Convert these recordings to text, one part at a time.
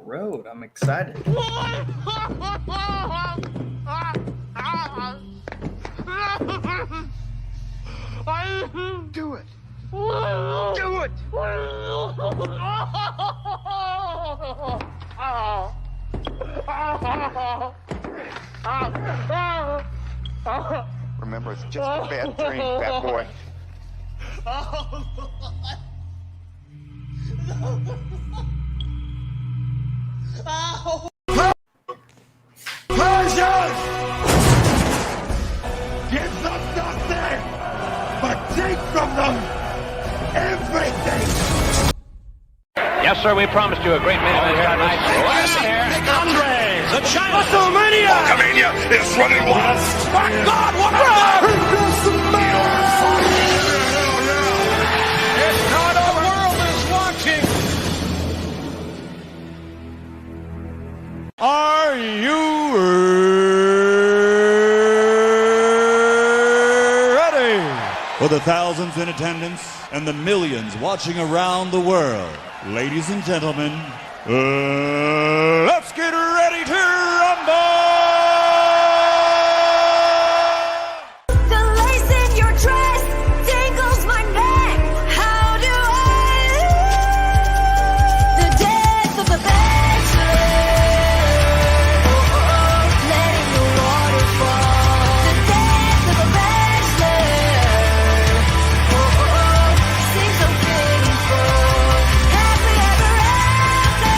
road. I'm excited. Do it. Do it. Remember, it's just a bad dream, fat boy. Persians! Give them nothing, but take from them everything! Yes, sir, we promised you a great main event tonight. Andre, the China WrestleMania! Hulkamania is running wild! My God, what a It's not our world is watching. Are you ready? For the thousands in attendance and the millions watching around the world, ladies and gentlemen, let's get ready to rumble! The lace in your dress dangles my neck. How do I live? The death of a bachelor. Letting the water fall. The death of a bachelor. Seems so pitiful. Happily ever after.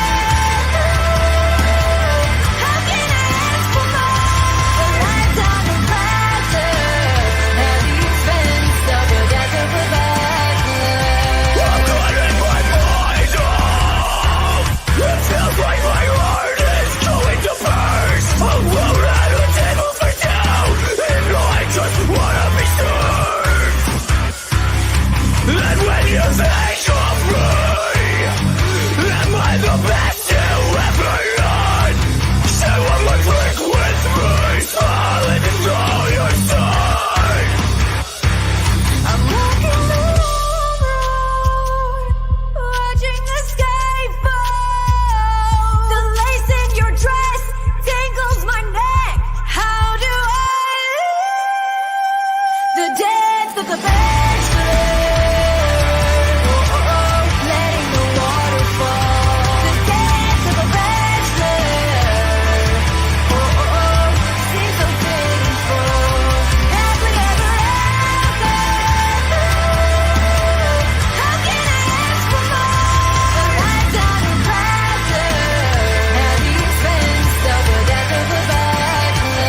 How can I ask for more? A lifetime of laughter. Have you spent so the death of a bachelor? I'm cutting my mind off! It feels like my heart is going to burst! A world at a table for two, and I just wanna be served! And when you think of me, am I the best you ever known? Say one more drink with me, solid into your side! I'm walking the road, watching the sky fall. The lace in your dress tangles my neck. How do I live? The death of the bachelor. Letting the water fall. The death of a bachelor. Seems so pitiful. Happily ever after. How can I ask for more? A lifetime of laughter. Have you spent so the death of a bachelor?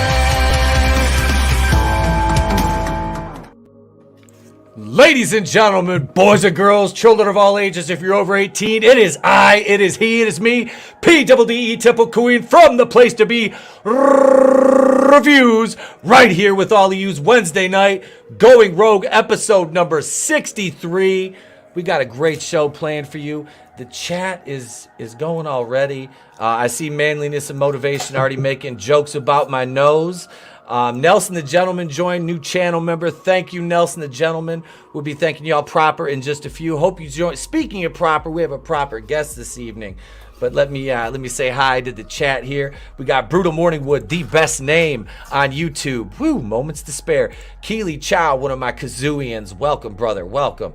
Ladies and gentlemen, boys and girls, children of all ages, if you're over 18, it is I, it is he, it is me, P-double-D-E Temple Queen from the place to be reviews, right here with all of yous Wednesday night, Going Rogue episode number 63. We got a great show planned for you. The chat is going already. I see Manliness and Motivation already making jokes about my nose. Nelson the Gentleman joined, new channel member. Thank you, Nelson the Gentleman. We'll be thanking y'all proper in just a few. Hope you join. Speaking of proper, we have a proper guest this evening. But let me say hi to the chat here. We got Brutal Morningwood, the best name on YouTube. Woo, moments to spare. Keely Chow, one of my Kazooians. Welcome, brother. Welcome.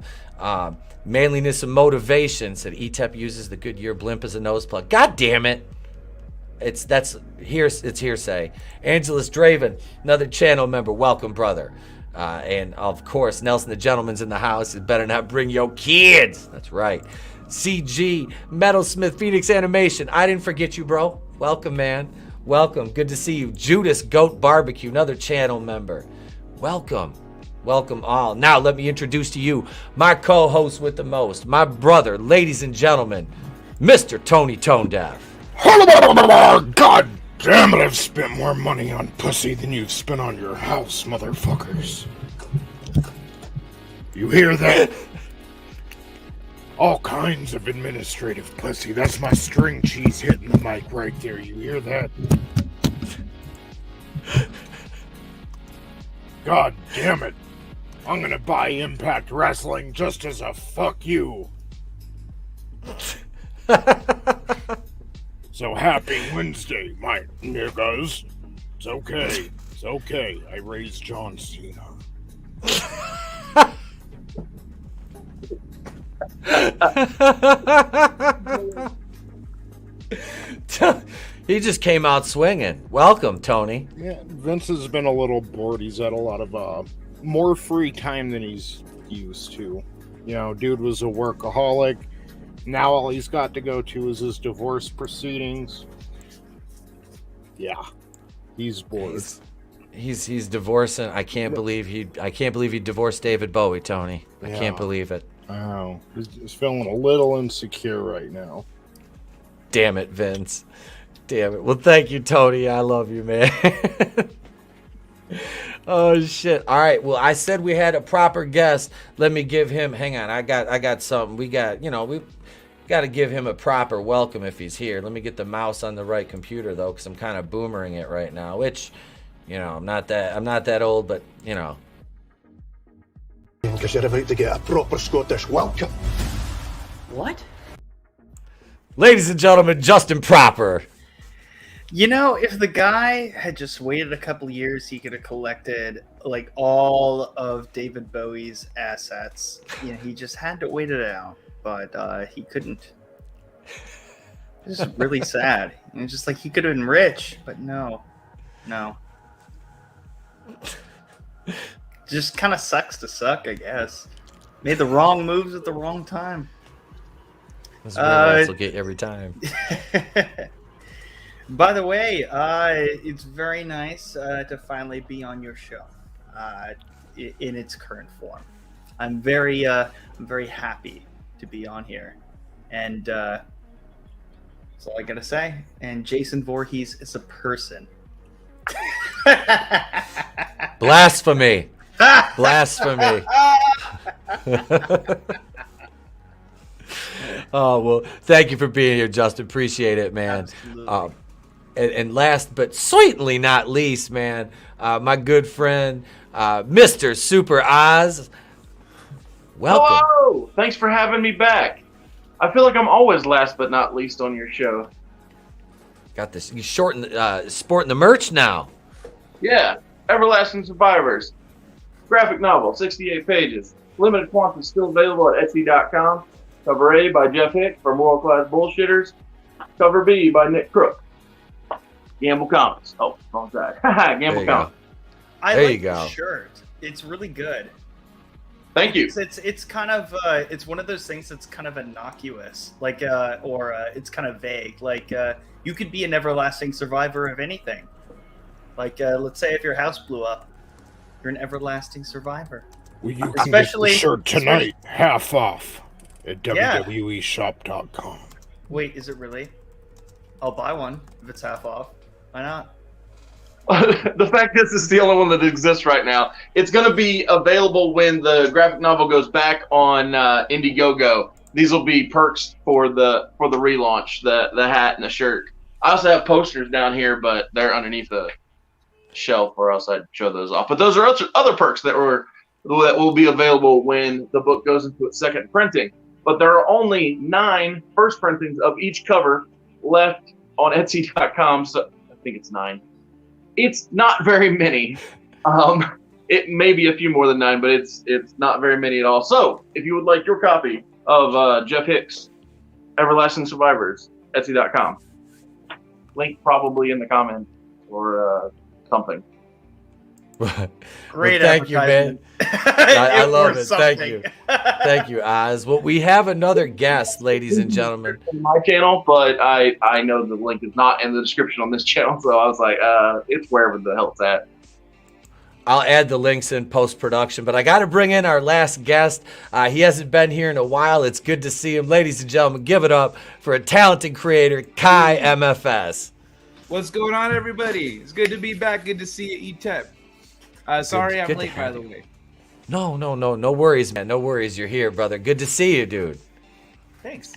Manliness and Motivation said ETEP uses the Goodyear blimp as a nose plug. God damn it. It's hearsay. Angelus Draven, another channel member. Welcome, brother. And of course, Nelson the Gentleman's in the house. You better not bring your kids. That's right. CG, Metalsmith, Phoenix Animation. I didn't forget you, bro. Welcome, man. Welcome. Good to see you. Judas Goat Barbecue, another channel member. Welcome. Welcome all. Now let me introduce to you my co-host with the most, my brother, ladies and gentlemen, Mr. Tony ToneDef. God damn it, I've spent more money on pussy than you've spent on your house, motherfuckers. You hear that? All kinds of administrative pussy. That's my string cheese hitting the mic right there. You hear that? God damn it. I'm gonna buy Impact Wrestling just as a fuck you. So happy Wednesday, my niggas. It's okay. It's okay. I raised John Cena. He just came out swinging. Welcome, Tony. Yeah, Vince has been a little bored. He's had a lot of more free time than he's used to. You know, dude was a workaholic. Now all he's got to go to is his divorce proceedings. Yeah, he's bored. He's divorcing. I can't believe he divorced David Bowie, Tony. I can't believe it. Oh, he's feeling a little insecure right now. Damn it, Vince. Damn it. Well, thank you, Tony. I love you, man. Oh shit. All right. Well, I said we had a proper guest. Let me give him. Hang on. I got something. We got to give him a proper welcome if he's here. Let me get the mouse on the right computer though, because I'm kind of boomering it right now. Which, I'm not that old, but Because you're about to get a proper Scottish welcome. What? Ladies and gentlemen, Justin Proper. If the guy had just waited a couple years, he could have collected like all of David Bowie's assets. He just had to wait it out, but he couldn't. This is really sad. It's just like he could have been rich, but no. Just kind of sucks to suck, I guess. Made the wrong moves at the wrong time. That's what will get every time. By the way, it's very nice to finally be on your show in its current form. I'm very happy to be on here, and that's all I gotta say. And Jason Voorhees is a person. Blasphemy! Blasphemy! Oh well, thank you for being here, Justin. Appreciate it, man. Absolutely. And last but certainly not least, man, my good friend, Mr. Super Oz. Welcome. Hello! Thanks for having me back. I feel like I'm always last but not least on your show. Got this. You sporting the merch now. Yeah. Everlasting Survivors. Graphic novel, 68 pages. Limited quantity still available at Etsy.com. Cover A by Jeff Hick from World Class Bullshitters. Cover B by Nick Crook. Gamble Comics. Oh, wrong side. Gamble Comics. I there like you go. the shirt. It's really good. Thank you. It's kind of it's one of those things that's kind of innocuous, like or it's kind of vague. Like you could be an everlasting survivor of anything. Like let's say if your house blew up, you're an everlasting survivor. Well, you can Especially- get the shirt tonight, half off at Yeah. www.shop.com. Wait, is it really? I'll buy one if it's half off. Why not? The fact is, this is the only one that exists right now. It's going to be available when the graphic novel goes back on Indiegogo. These will be perks for the relaunch, the hat and the shirt. I also have posters down here, but they're underneath the shelf, or else I'd show those off. But those are other perks that will be available when the book goes into its second printing. But there are only 9 first printings of each cover left on Etsy.com. So I think it's 9. It's not very many. It may be a few more than 9, but it's not very many at all. So if you would like your copy of Jeff Hick's Everlasting Survivors, Etsy.com. Link probably in the comments or something. Great. Well, thank you, man. I love it. Thank you. Thank you, Oz. Well, we have another guest, ladies and gentlemen. My channel, but I know the link is not in the description on this channel, so I was like, it's wherever the hell it's at. I'll add the links in post-production, but I got to bring in our last guest. He hasn't been here in a while. It's good to see him. Ladies and gentlemen, give it up for a talented creator, Kai MFS. What's going on, everybody? It's good to be back. Good to see you, ETEP. Sorry I'm good to late, by have the you. way. No worries, man. No worries. You're here, brother. Good to see you, dude. Thanks.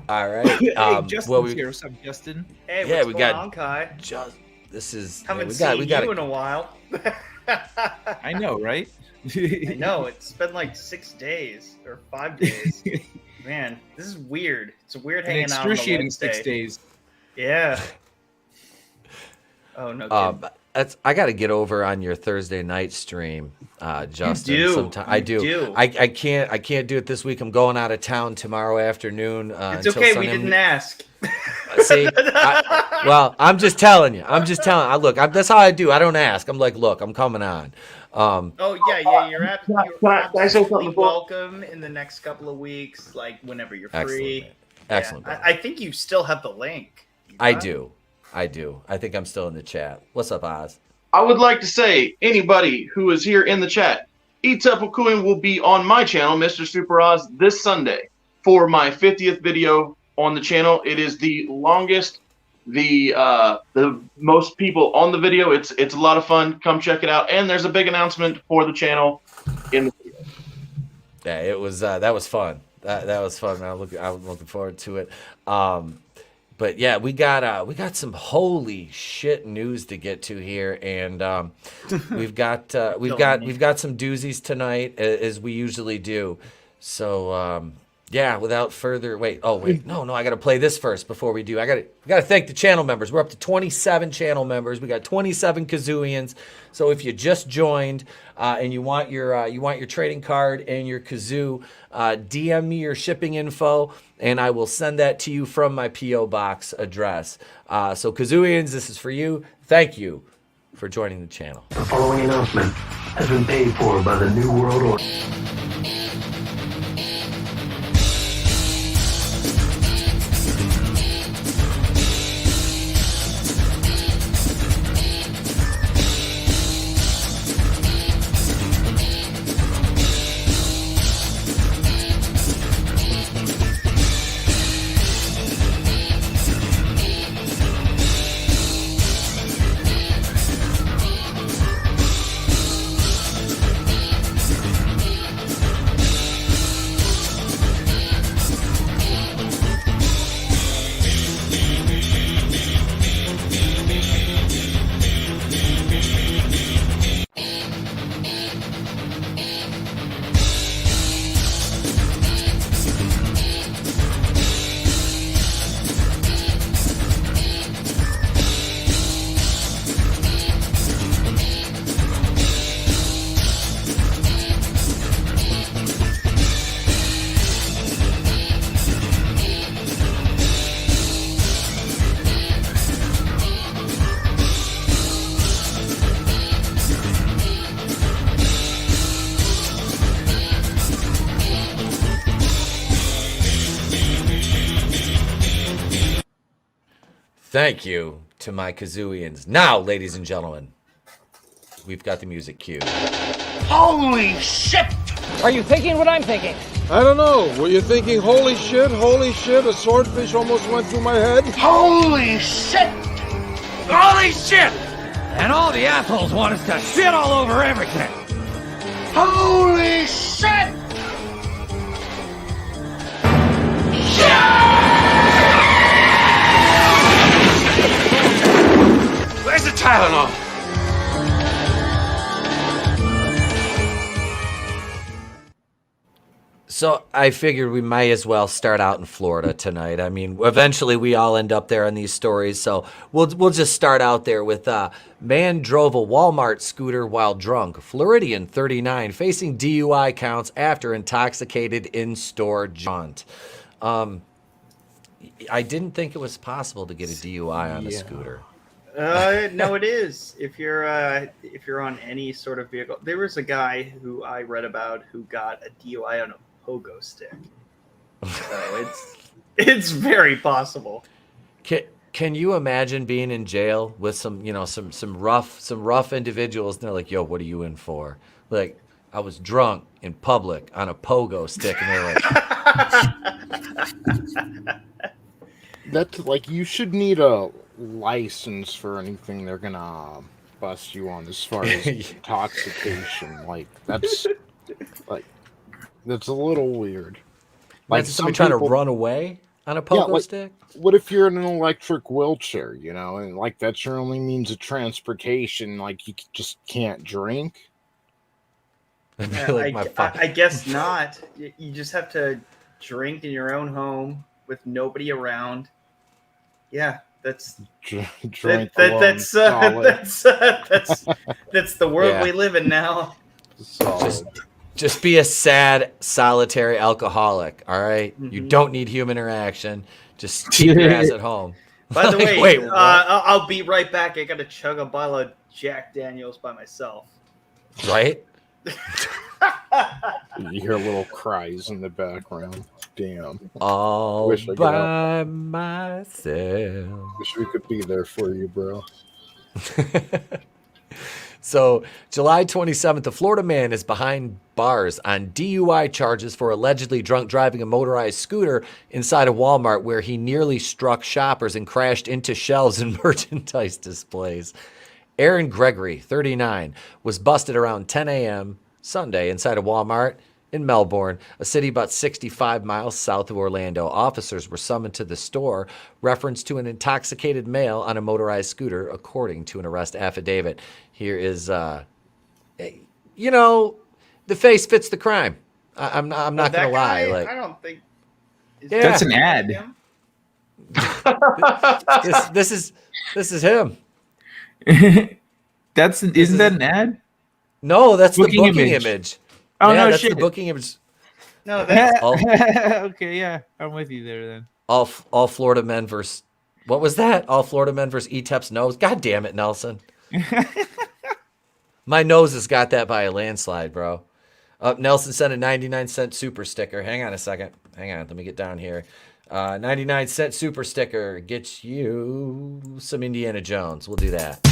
All right. Hey, Justin's here. What's up, Justin? Hey, Yeah, what's we going got- on, Kai? This is Haven't seen you in a while. I know, right? I know, it's been like 6 days or 5 days. Man, this is weird. It's weird An hanging out on the excruciating Wednesday. 6 days. Yeah. Oh no. Kidding. I got to get over on your Thursday night stream, Justin. You do. Sometime. I do. I can't do it this week. I'm going out of town tomorrow afternoon. It's okay. We didn't ask. See, well, I'm just telling you. Look, that's how I do. I don't ask. I'm like, look, I'm coming on. Oh yeah. You're Can I say absolutely something? welcome in the next couple of weeks, like whenever you're free. Excellent. Yeah. I think you still have the link. I do. I think I'm still in the chat. What's up, Oz? I would like to say, anybody who is here in the chat, Itapukuin will be on my channel, Mr. Super Oz, this Sunday for my 50th video on the channel. It is the longest, the most people on the video. It's a lot of fun. Come check it out. And there's a big announcement for the channel in the video. Yeah, it was that was fun. That was fun. I'm looking forward to it. But yeah, we got some holy shit news to get to here, and we've got some doozies tonight as we usually do. So yeah, without further no, I got to play this first before we do. We got to thank the channel members. We're up to 27 channel members. We got 27 Kazooians. So if you just joined and you want your trading card and your kazoo, DM me your shipping info, and I will send that to you from my P.O. Box address. So Kazooians, this is for you. Thank you for joining the channel. The following announcement has been paid for by the New World Order. Thank you to my Kazooians. Now, ladies and gentlemen, we've got the music cued. Holy shit! Are you thinking what I'm thinking? I don't know. Were you thinking, holy shit, a swordfish almost went through my head? Holy shit! Holy shit! And all the assholes want us to shit all over everything. Holy shit! Where's the Tylenol? So I figured we might as well start out in Florida tonight. I mean, eventually we all end up there on these stories. So we'll just start out there with man drove a Walmart scooter while drunk. Floridian 39 facing DUI counts after intoxicated in-store jaunt. I didn't think it was possible to get a DUI on a scooter. No, it is. If you're on any sort of vehicle, there was a guy who I read about who got a DUI on a pogo stick. So it's very possible. Can you imagine being in jail with some rough individuals, and they're like, "Yo, what are you in for?" Like, I was drunk in public on a pogo stick, and they're like, "That's like, you should need a license for anything they're gonna bust you on as far as intoxication." Like, that's a little weird. Like, somebody trying to run away on a pogo stick? What if you're in an electric wheelchair, and like that's your only means of transportation? Like, you just can't drink? I guess not. You just have to drink in your own home with nobody around. Yeah, that's Drink that's the world Yeah. we live in now. Just be a sad, solitary alcoholic. All right? You don't need human interaction. Just keep your ass at home. By the Like, way, wait, what? I'll be right back. I gotta chug a bottle of Jack Daniels by myself. Right? You hear little cries in the background. Damn. All Wish I could by myself. Wish we could be there for you, bro. So, July 27th, a Florida man is behind bars on DUI charges for allegedly drunk driving a motorized scooter inside a Walmart where he nearly struck shoppers and crashed into shelves and merchandise displays. Aaron Gregory, 39, was busted around 10 a.m. Sunday inside a Walmart in Melbourne, a city about 65 miles south of Orlando. Officers were summoned to the store, reference to an intoxicated male on a motorized scooter, according to an arrest affidavit. Here is, the face fits the crime. I'm not gonna lie. Like, I don't think. Yeah. That's an ad. this is him. Isn't that an ad? No, that's the Booking booking image. image. Oh, no that's shit. the booking image. No, that's Okay, yeah, I'm with you there then. All Florida men versus what was that? All Florida men versus ETEP's nose. God damn it, Nelson. My nose has got that by a landslide, bro. Nelson sent a 99-cent super sticker. Hang on a second. Hang on. Let me get down here. 99-cent super sticker gets you some Indiana Jones. We'll do that.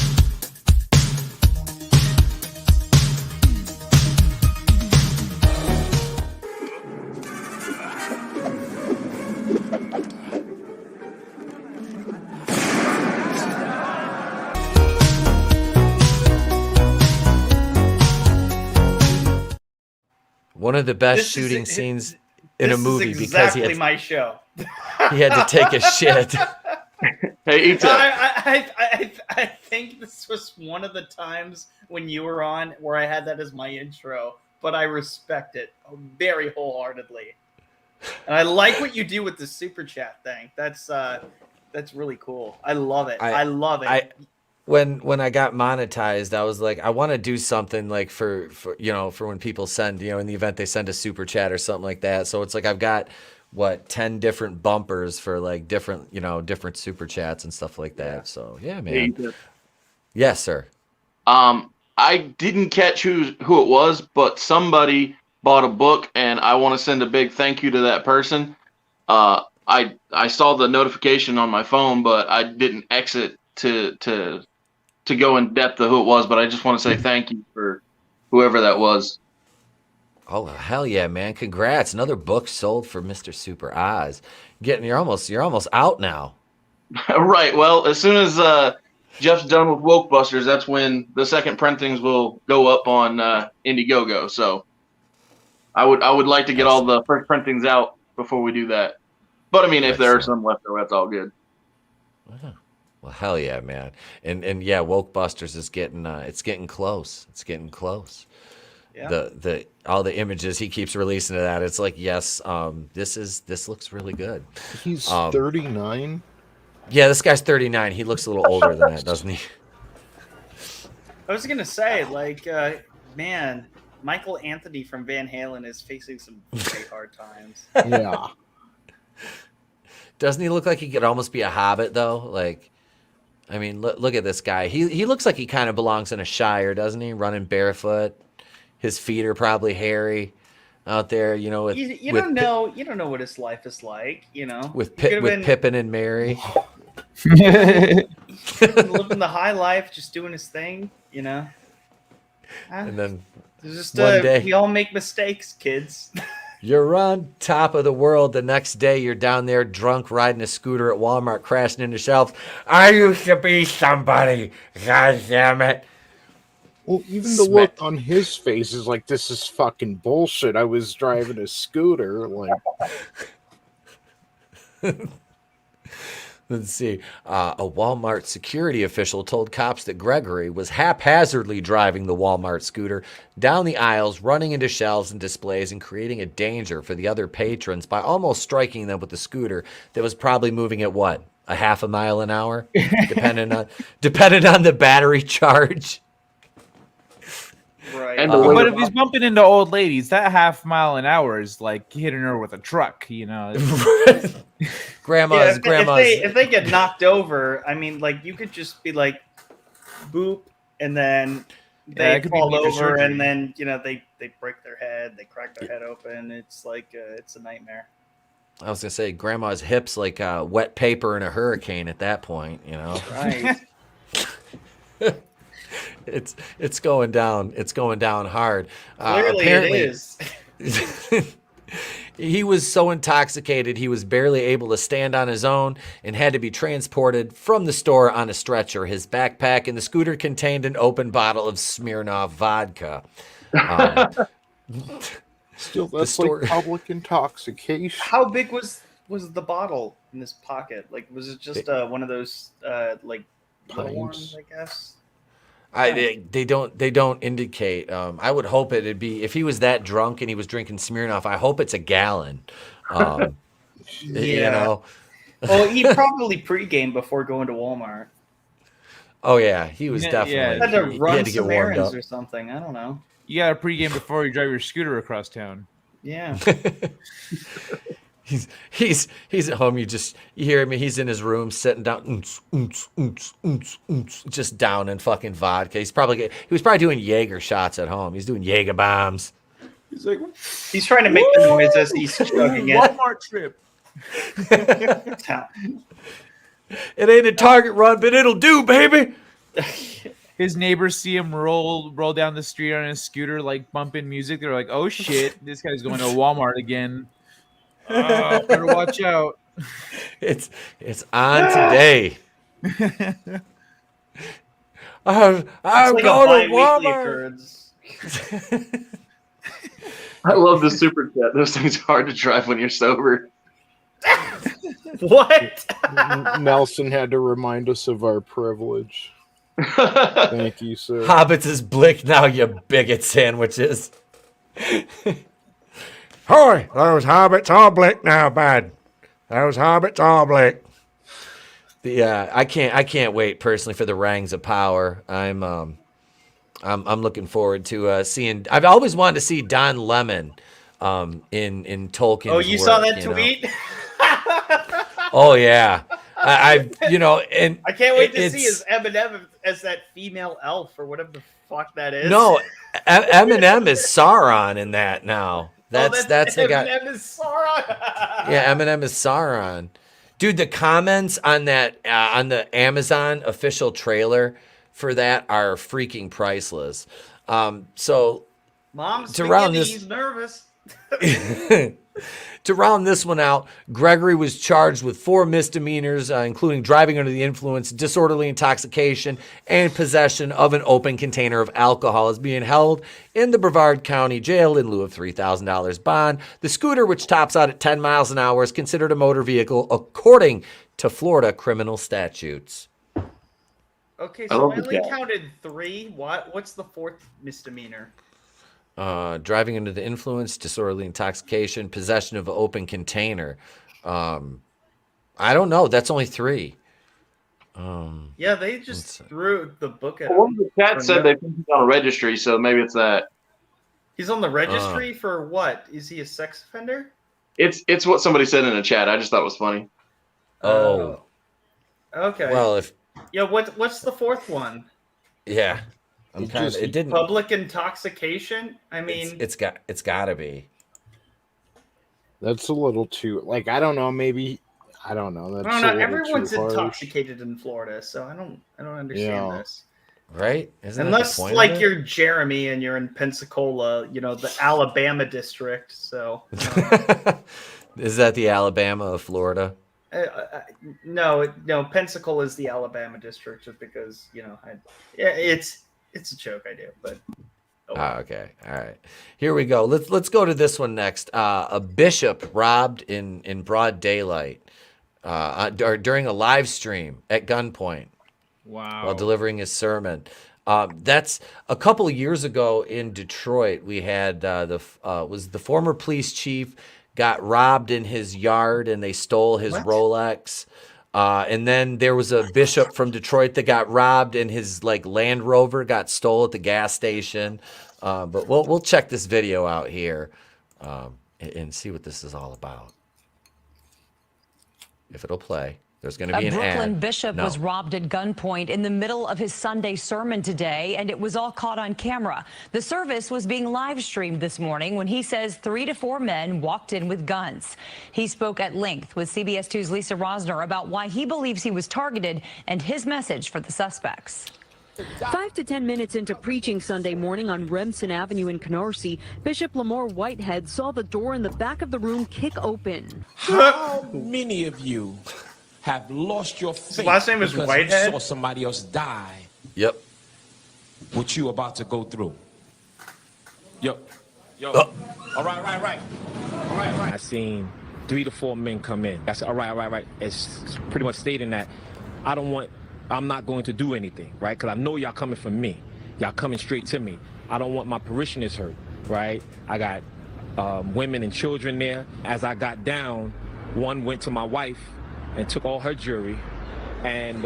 One of the best shooting scenes in a movie because he had my show. He had to take a shit. Hey, Etep. I think this was one of the times when you were on where I had that as my intro, but I respect it very wholeheartedly. And I like what you do with the super chat thing. That's really cool. I love it. I love it. When I got monetized, I was like, I want to do something like for when people send, in the event they send a super chat or something like that. So it's like I've got 10 different bumpers for like different super chats and stuff like that. So yeah, man. Hey, yes, sir. I didn't catch who it was, but somebody bought a book, and I want to send a big thank you to that person. I saw the notification on my phone, but I didn't exit to go in depth to who it was. But I just want to say thank you for whoever that was. Oh hell yeah, man! Congrats! Another book sold for Mr. Super Oz. You're almost out now. Right. Well, as soon as Jeff's done with Woke Busters, that's when the second printings will go up on Indiegogo. So I would like to get all the first printings out before we do that. But I mean, if there are some left, that's all good. Well, hell yeah, man! And yeah, Woke Busters is getting it's getting close. It's getting close. Yeah. The all the images he keeps releasing of that, it's like, yes, this looks really good. He's 39. Yeah, this guy's 39. He looks a little older than that, doesn't he? I was gonna say, man, Michael Anthony from Van Halen is facing some very hard times. Yeah. Doesn't he look like he could almost be a hobbit though? Like, I mean, look at this guy. He looks like he kind of belongs in a shire, doesn't he? Running barefoot. His feet are probably hairy out there, with you don't know what his life is like, with Pippin and Mary. Living the high life, just doing his thing, And then just one day we all make mistakes, kids. You're on top of the world. The next day, you're down there drunk, riding a scooter at Walmart, crashing into shelves. I used to be somebody. God damn it. Well, even the look on his face is like, this is fucking bullshit. I was driving a scooter. Like, Let's see. A Walmart security official told cops that Gregory was haphazardly driving the Walmart scooter down the aisles, running into shelves and displays, and creating a danger for the other patrons by almost striking them with the scooter that was probably moving at what? A half a mile an hour, depending on the battery charge. Right. But if he's bumping into old ladies, that half mile an hour is like hitting her with a truck, Grandma's. If they get knocked over, I mean, like you could just be like, boop, and then they fall over, and then they break their head, they crack their head open. It's like it's a nightmare. I was gonna say, Grandma's hips like wet paper in a hurricane at that point. Right. It's going down. It's going down hard. Clearly, apparently, it is. He was so intoxicated he was barely able to stand on his own and had to be transported from the store on a stretcher. His backpack and the scooter contained an open bottle of Smirnoff vodka. Still, that's like public intoxication. How big was the bottle in this pocket? Like, was it just one of those like little ones, I guess? They don't indicate. I would hope it'd be, if he was that drunk and he was drinking Smirnoff, I hope it's a gallon. Yeah. Well, he probably pre-gamed before going to Walmart. Oh yeah, he was definitely. Had to run he had to get some warmed errands up or something. I don't know. You got a pregame before you drive your scooter across town. Yeah. He's at home. You hear him. He's in his room sitting down, just down in fucking vodka. He was probably doing Jaeger shots at home. He's doing Jaeger bombs. He's like, he's trying to make the noise as he's chugging it. Walmart trip. It ain't a Target run, but it'll do, baby. His neighbors see him roll down the street on his scooter, like bumping music. They're like, "Oh shit, this guy's going to Walmart again. Better watch out." It's on today. I'm like going to Walmart. I love the super chat. Those things are hard to drive when you're sober. What? Nelson had to remind us of our privilege. Thank you, sir. Hobbits is blick now, you bigot sandwiches. Hoy, those hobbits all blick now, bud. Those hobbits all blick. I can't wait personally for the Rings of Power. I'm looking forward to seeing. I've always wanted to see Don Lemon in Tolkien's Oh, you work, saw that tweet? Oh yeah. And I can't wait to see his Eminem as that female elf or whatever the fuck that is. No, Eminem is Sauron in that now. That's the guy. Eminem is Sauron. Yeah, Eminem is Sauron. Dude, the comments on that on the Amazon official trailer for that are freaking priceless. So Mom's to round beginning, this, he's nervous. To round this one out, Gregory was charged with 4 misdemeanors, including driving under the influence, disorderly intoxication, and possession of an open container of alcohol, is being held in the Brevard County Jail in lieu of $3,000 bond. The scooter, which tops out at 10 miles an hour, is considered a motor vehicle according to Florida criminal statutes. Okay, so I only counted 3. What's the 4th misdemeanor? Driving under the influence, disorderly intoxication, possession of an open container. I don't know. That's only 3. Yeah, they just threw the book at him. One of the chat said they think he's on a registry, so maybe it's that. He's on the registry for what? Is he a sex offender? It's what somebody said in the chat. I just thought it was funny. Oh. Okay. Well, what's the 4th one? Yeah. It didn't. Public intoxication. I mean, it's got to be. That's a little too. Like, I don't know. Maybe I don't know. That's I don't know. Everyone's intoxicated in Florida, so I don't understand this. Right? Unless like you're Jeremy and you're in Pensacola, the Alabama district. So is that the Alabama of Florida? No. Pensacola is the Alabama district, just because it's a joke I do, but. Okay. All right. Here we go. Let's go to this one next. A bishop robbed in broad daylight. or during a live stream at gunpoint. Wow. While delivering his sermon. That's a couple of years ago in Detroit. We had the former police chief got robbed in his yard and they stole his Rolex. And then there was a bishop from Detroit that got robbed and his Land Rover got stole at the gas station. But we'll check this video out here and see what this is all about. If it'll play. There's going to be an ad. A Brooklyn bishop was robbed at gunpoint in the middle of his Sunday sermon today, and it was all caught on camera. The service was being live streamed this morning when he says 3 to 4 men walked in with guns. He spoke at length with CBS 2's Lisa Rosner about why he believes he was targeted and his message for the suspects. 5 to 10 minutes into preaching Sunday morning on Remsen Avenue in Canarsie, Bishop Lamar Whitehead saw the door in the back of the room kick open. How many of you have lost your faith last name is because Whitehead? you saw somebody else die? Yep. What you about to go through? Yo. All right. I seen 3 to 4 men come in. I said, all right. It's pretty much stating that I'm not going to do anything, right? Because I know y'all coming from me. Y'all coming straight to me. I don't want my parishioners hurt, right? I got women and children there. As I got down, one went to my wife and took all her jewelry and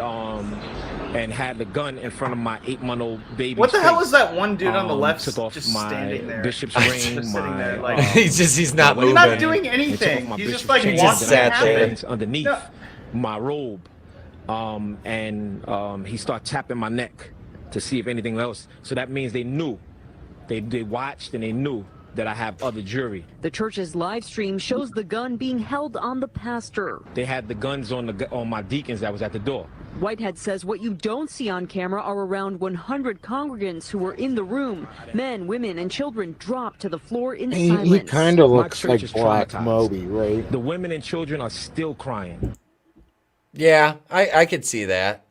had the gun in front of my 8-month-old baby. What the hell is that one dude on the left took off just my standing there? bishop's ring, Just sitting there, he's not moving. He's not doing anything. He's just chain, walking sat there underneath my robe. He started tapping my neck to see if anything else. So that means they knew. They watched and they knew that I have other jewelry. The church's live stream shows the gun being held on the pastor. They had the guns on my deacons that was at the door. Whitehead says what you don't see on camera are around 100 congregants who were in the room. Men, women, and children dropped to the floor in silence. He kind of looks like Black Moby, right? The women and children are still crying. Yeah, I could see that.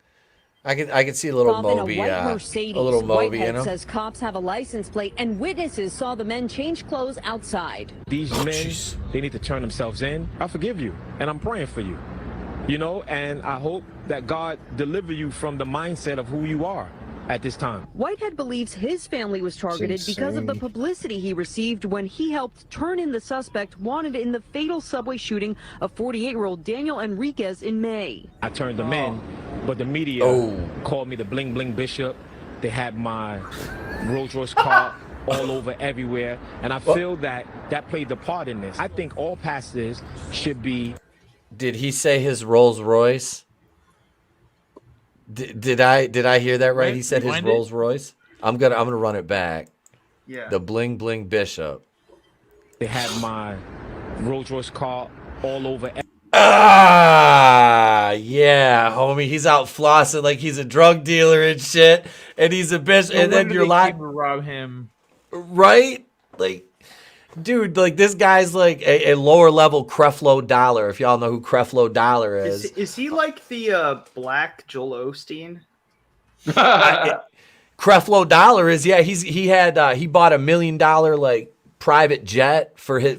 I could see a little Moby, a white Mercedes. a little Moby, Whitehead says cops have a license plate and witnesses saw the men change clothes outside. These men, they need to turn themselves in. I forgive you, and I'm praying for you. And I hope that God deliver you from the mindset of who you are at this time. Whitehead believes his family was targeted because of the publicity he received when he helped turn in the suspect wanted in the fatal subway shooting of 48-year-old Daniel Enriquez in May. I turned them in, but the media called me the bling bling bishop. They had my Rolls Royce car all over everywhere, and I feel that played the part in this. I think all pastors should be. Did he say his Rolls Royce? Did I hear that right? He said his Rolls Royce. I'm gonna run it back. Yeah. The bling bling bishop. They had my Rolls Royce car all over. Yeah, homie. He's out flossing like he's a drug dealer and shit, and he's a bishop. And then you're like, rob him, right? Like, dude, like this guy's like a lower level Creflo Dollar. If y'all know who Creflo Dollar is. Is he like the black Joel Osteen? Creflo Dollar is, yeah. He bought $1 million like private jet for his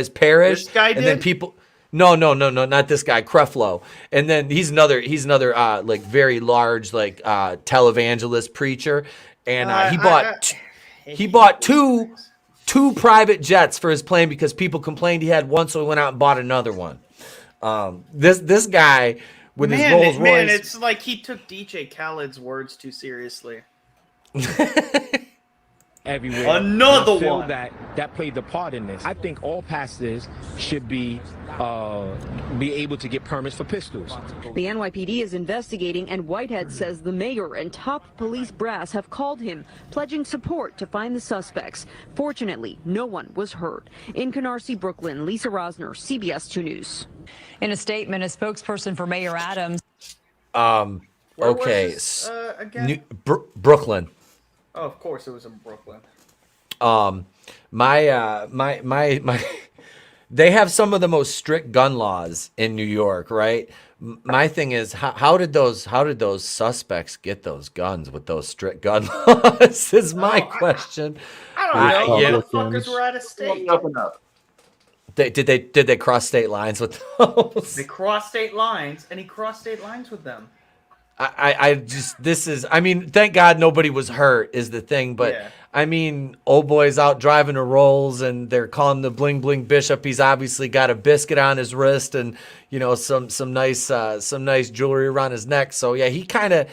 parish. This guy did? And then people. No, not this guy, Creflo. And then he's another like very large like televangelist preacher, and he bought two private jets for his plane because people complained he had one, so he went out and bought another one. This guy with his Rolls Royce. Man, it's like he took DJ Khaled's words too seriously. Everywhere. Another one. one. That played the part in this. I think all pastors should be able to get permits for pistols. The NYPD is investigating, and Whitehead says the mayor and top police brass have called him, pledging support to find the suspects. Fortunately, no one was hurt. In Canarsie, Brooklyn, Lisa Rosner, CBS 2 News. In a statement, a spokesperson for Mayor Adams. Okay. Again? Brooklyn. Oh, of course it was in Brooklyn. They have some of the most strict gun laws in New York, right? My thing is, how did those suspects get those guns with those strict gun laws? Is my question. I don't know. Motherfuckers were out of state. Did they cross state lines with those? They crossed state lines, and he crossed state lines with them. I mean, thank God nobody was hurt is the thing, but Yeah. I mean, old boy's out driving the rolls and they're calling the bling bling bishop. He's obviously got a biscuit on his wrist and, you know, some nice jewelry around his neck. So yeah, he kind of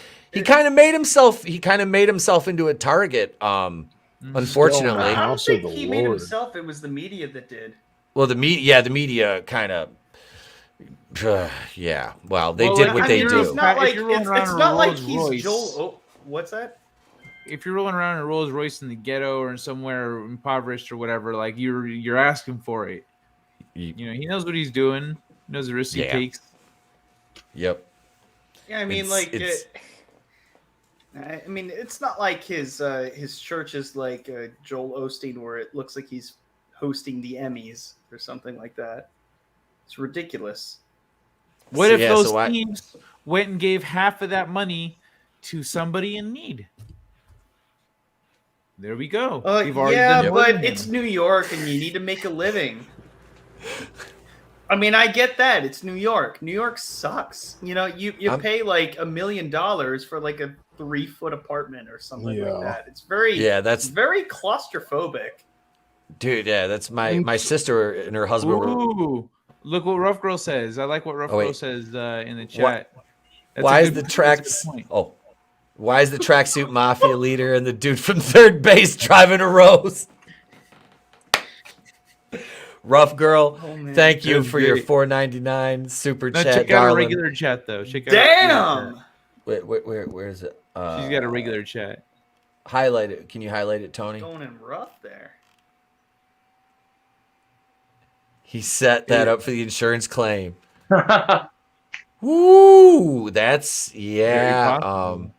made himself into a target. Unfortunately, I don't think he made himself. It was the media that did. Well, the media kind of. Yeah, well, they did what they do. It's not like he's Joel. Oh, what's that? If you're rolling around in a Rolls Royce in the ghetto or in somewhere impoverished or whatever, like you're asking for it. You know, he knows what he's doing. He knows the risk he takes. Yep. Yeah, I mean, I mean, it's not like his church is like Joel Osteen, where it looks like he's hosting the Emmys or something like that. It's ridiculous. What if those teams went and gave half of that money to somebody in need? There we go. Yeah, but it's New York, and you need to make a living. I mean, I get that. It's New York. New York sucks. You know, you pay like $1 million for like a 3-foot apartment or something like that. It's very very claustrophobic. Dude, yeah, that's my sister and her husband were. Look what Rough Girl says. I like what Rough Girl says in the chat. Why is the tracksuit mafia leader and the dude from third base driving a Rose? Rough Girl, thank you for your $4.99 super chat. Check out a regular chat though. Damn. Where is it? She's got a regular chat. Highlight it. Can you highlight it, Tony? Going in rough there. He set that up for the insurance claim. Woo! That's could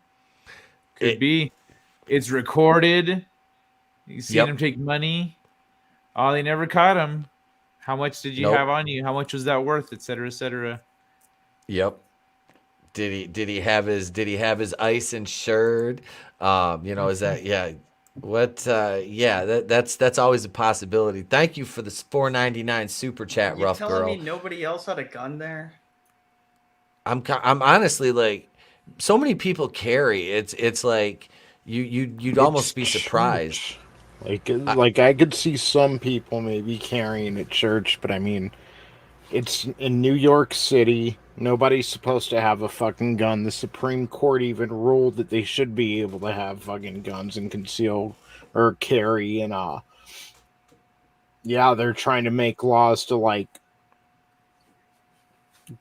be. It's recorded. You see him take money. Oh, they never caught him. How much did you have on you? How much was that worth? Et cetera, et cetera. Yep. Did he have his ice insured? You know, is that What? That's always a possibility. Thank you for the $4.99 super chat, Rough Girl. You're telling me nobody else had a gun there? I'm honestly like, so many people carry. It's like you'd almost be surprised. Like I could see some people maybe carrying at church, but I mean, it's in New York City. Nobody's supposed to have a fucking gun. The Supreme Court even ruled that they should be able to have fucking guns and conceal or carry. And they're trying to make laws to like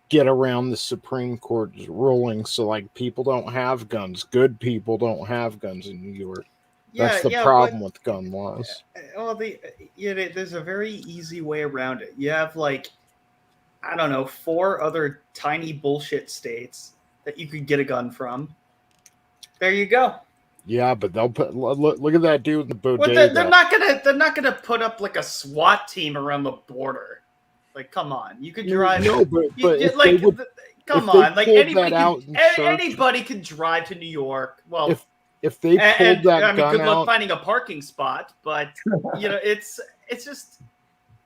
get around the Supreme Court's ruling, so like people don't have guns. Good people don't have guns in New York. That's the problem with gun laws. Well, there's a very easy way around it. You have like, I don't know, 4 other tiny bullshit states that you could get a gun from. There you go. Yeah, but they'll put look at that dude in the bodega. Well, they're not gonna put up like a SWAT team around the border. Like, come on, you could drive. No, but come on, like anybody can drive to New York. Well, if they pulled that gun good luck out, finding a parking spot. But you know, it's just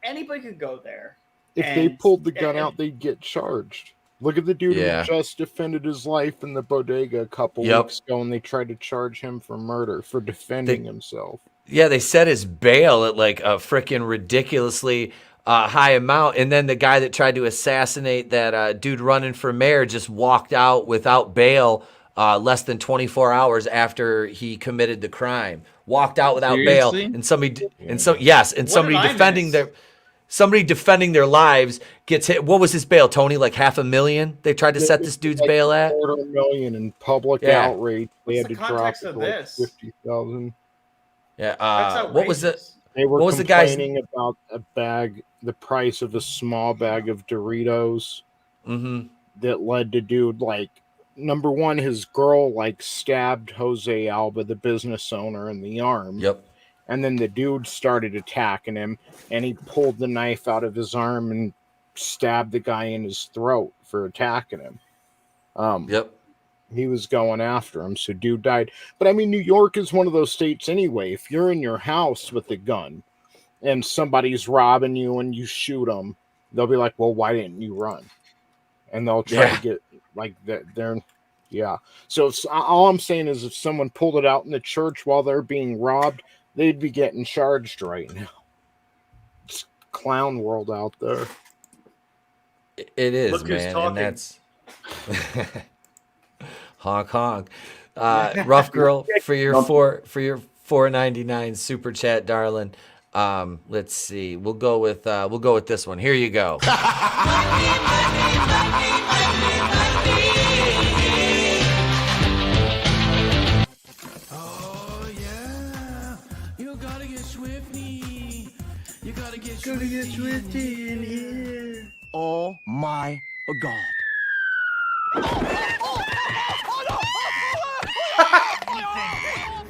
anybody could go there. If they pulled the gun out, they'd get charged. Look at the dude who just defended his life in the bodega a couple weeks ago, and they tried to charge him for murder for defending himself. Yeah, they set his bail at like a freaking ridiculously high amount, and then the guy that tried to assassinate that dude running for mayor just walked out without bail less than 24 hours after he committed the crime. Walked out without bail, and somebody defending their lives gets hit. What was his bail, Tony? Like $500,000? They tried to set this dude's bail at $250,000 in public outrage. They had to drop it to like 50,000. Yeah. What was it? They were what was the guy's complaining about the price of a small bag of Doritos. That led to dude like, number one, his girl like stabbed Jose Alba, the business owner, in the arm. Yep. And then the dude started attacking him, and he pulled the knife out of his arm and stabbed the guy in his throat for attacking him. He was going after him, so dude died. But I mean, New York is one of those states anyway. If you're in your house with a gun and somebody's robbing you and you shoot them, they'll be like, well, why didn't you run? And they'll try to get like that. Yeah. So all I'm saying is if someone pulled it out in the church while they're being robbed, they'd be getting charged right now. It's clown world out there. It is, Look who's man. talking. And that's honk honk. Rough girl for your $4.99 super chat, darling. Let's see. We'll go with this one. Here you go. Oh yeah, you gotta get swifty. You gotta get swifty in here. Oh my God.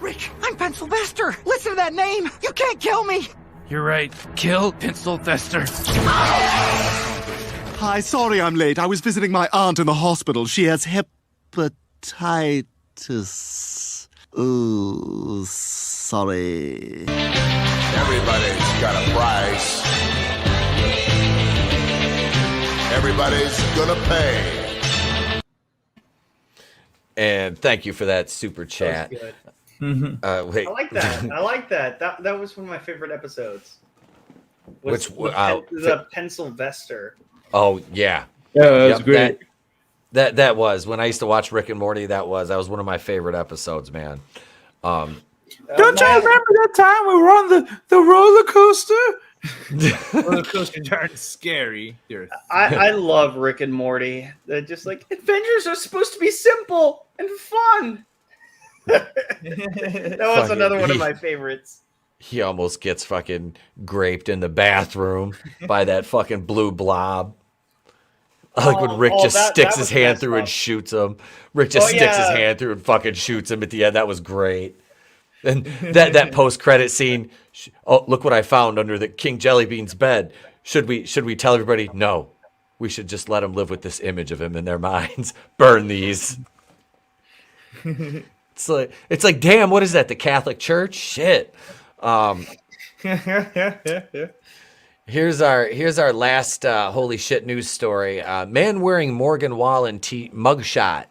Rick, I'm Pencilvester. Listen to that name. You can't kill me. You're right. Kill Pencilvester. Hi, sorry I'm late. I was visiting my aunt in the hospital. She has hepatitis. Ooh, sorry. Everybody's got a price. Everybody's gonna pay. And thank you for that super chat. That was good. Wait. I like that. I like that. That was one of my favorite episodes. Which the Pencilvester. Oh yeah. Yeah, that was great. That was when I used to watch Rick and Morty. That was one of my favorite episodes, man. Don't y'all remember that time we were on the roller coaster? Roller coasters aren't scary. I love Rick and Morty. They're just like, adventures are supposed to be simple and fun. That was another one of my favorites. He almost gets fucking graped in the bathroom by that fucking blue blob. Like when Rick just sticks his hand through and shoots him. Rick just sticks his hand through and fucking shoots him at the end. That was great. And that post-credit scene. Oh, look what I found under the King Jellybean's bed. Should we tell everybody? No. We should just let them live with this image of him in their minds. Burn these. It's like, damn, what is that? The Catholic Church? Shit. Here's our last holy shit news story. Man wearing Morgan Wallen mugshot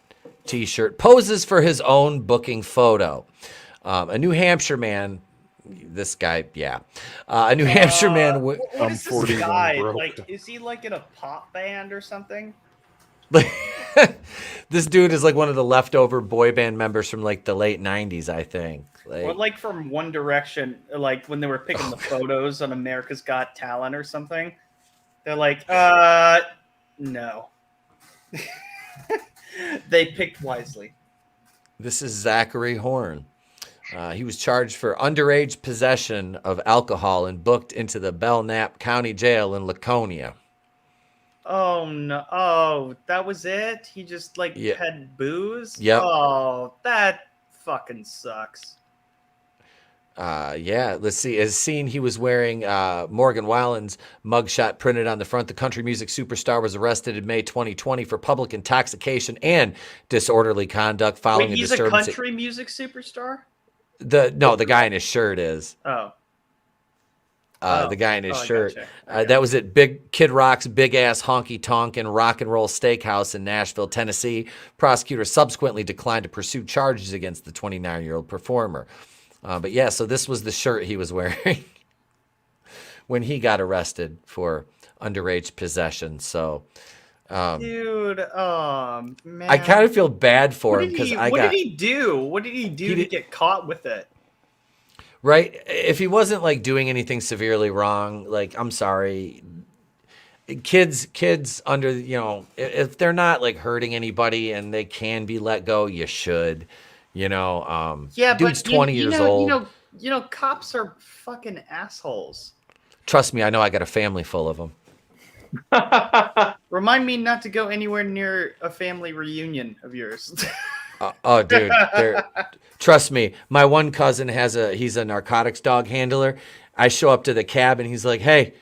t-shirt poses for his own booking photo. A New Hampshire man. This guy, yeah. A New Hampshire man. What is this guy? Like, is he like in a pop band or something? This dude is like one of the leftover boy band members from like the late 90s, I think. Or like from One Direction, like when they were picking the photos on America's Got Talent or something. They're like, no. They picked wisely. This is Zachary Horn. He was charged for underage possession of alcohol and booked into the Belknap County Jail in Laconia. Oh no! Oh, that was it. He just had booze. Yep. Oh, that fucking sucks. Yeah. Let's see. As seen, he was wearing Morgan Wallen's mugshot printed on the front. The country music superstar was arrested in May 2020 for public intoxication and disorderly conduct following Wait, a he's disturbance. a country music superstar. The guy in his shirt is. Oh. The guy in his shirt. Gotcha. That was at Kid Rock's Big Ass Honky Tonk and Rock and Roll Steakhouse in Nashville, Tennessee. Prosecutors subsequently declined to pursue charges against the 29-year-old performer. But yeah, so this was the shirt he was wearing when he got arrested for underage possession. So, dude, man, I kind of feel bad for him because what did he do? What did he do to get caught with it? Right? If he wasn't like doing anything severely wrong, like I'm sorry, kids under, if they're not like hurting anybody and they can be let go, you should, Yeah, dude's but 20 years old. Cops are fucking assholes. Trust me, I know. I got a family full of them. Remind me not to go anywhere near a family reunion of yours. Oh, dude. Trust me. My one cousin he's a narcotics dog handler. I show up to the cab and he's like, hey,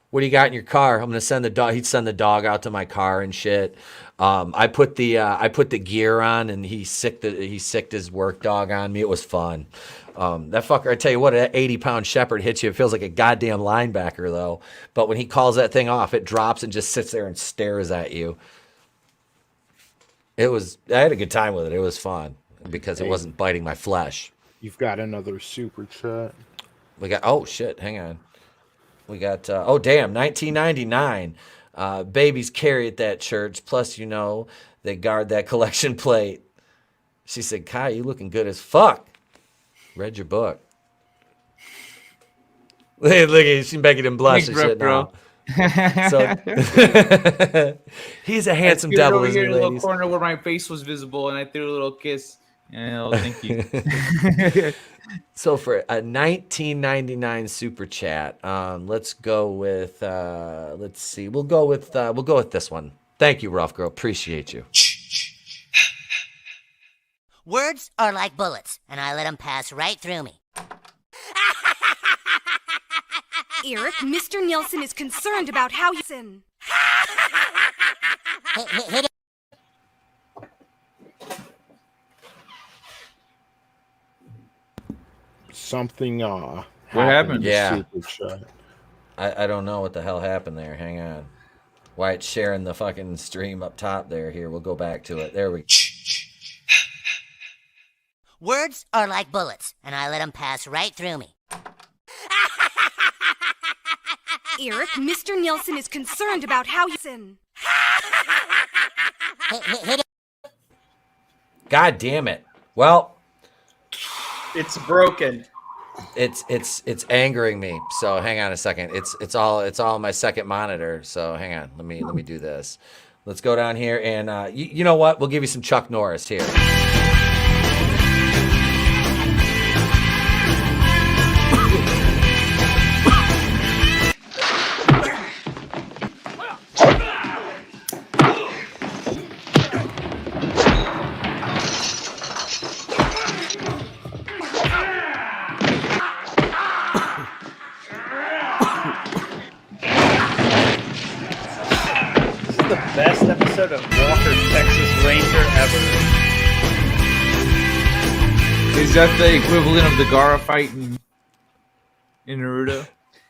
What do you got in your car? I'm gonna send the dog. He'd send the dog out to my car and shit. I put the gear on, and he sicked his work dog on me. It was fun. That fucker, I tell you what, that 80-pound shepherd hits you. It feels like a goddamn linebacker though. But when he calls that thing off, it drops and just sits there and stares at you. I had a good time with it. It was fun because it wasn't biting my flesh. You've got another super chat. We got, oh shit, hang on. We got, oh damn, 1999. Babies carry at that church. Plus, they guard that collection plate. She said, Kai, you looking good as fuck. Read your book. Look at, she's making him blush and shit now. So he's a handsome devil, over isn't here he, in the little ladies? corner where my face was visible, and I threw a little kiss. Oh, thank you. So for a 1999 super chat, let's go with let's see, we'll go with this one. Thank you, Rough Girl. Appreciate you. Words are like bullets, and I let them pass right through me. Eric, Mr. Nielsen is concerned about how you sin. Hit it. Something what happened? Yeah. Super chat. I don't know what the hell happened there. Hang on. Why it's sharing the fucking stream up top there. Here, we'll go back to it. There we go. Words are like bullets, and I let them pass right through me. Eric, Mr. Nielsen is concerned about how you sin. Hit it. God damn it. Well, It's broken. it's angering me. So hang on a second. It's all on my second monitor. So hang on. Let me do this. Let's go down here and you know what? We'll give you some Chuck Norris here. The best episode of Walker, Texas Ranger ever. Is that the equivalent of the Gaara fight in Naruto?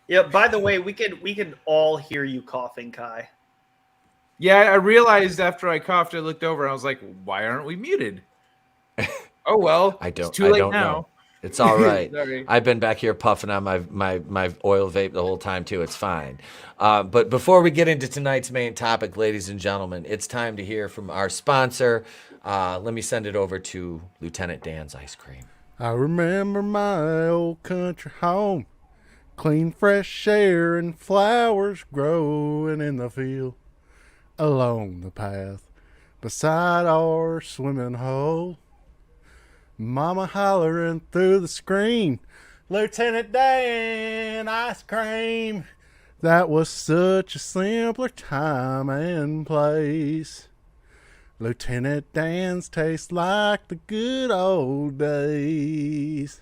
Yeah. By the way, we could all hear you coughing, Kai. Yeah, I realized after I coughed, I looked over and I was like, "Why aren't we muted?" Oh well, it's too late now. Know. It's all right. Sorry. I've been back here puffing on my oil vape the whole time too. It's fine. But before we get into tonight's main topic, ladies and gentlemen, it's time to hear from our sponsor. Let me send it over to Lieutenant Dan's Ice Cream. I remember my old country home, clean fresh air and flowers growing in the field, along the path beside our swimming hole. Mama hollering through the screen, Lieutenant Dan Ice Cream. That was such a simpler time and place. Lieutenant Dan's taste like the good old days.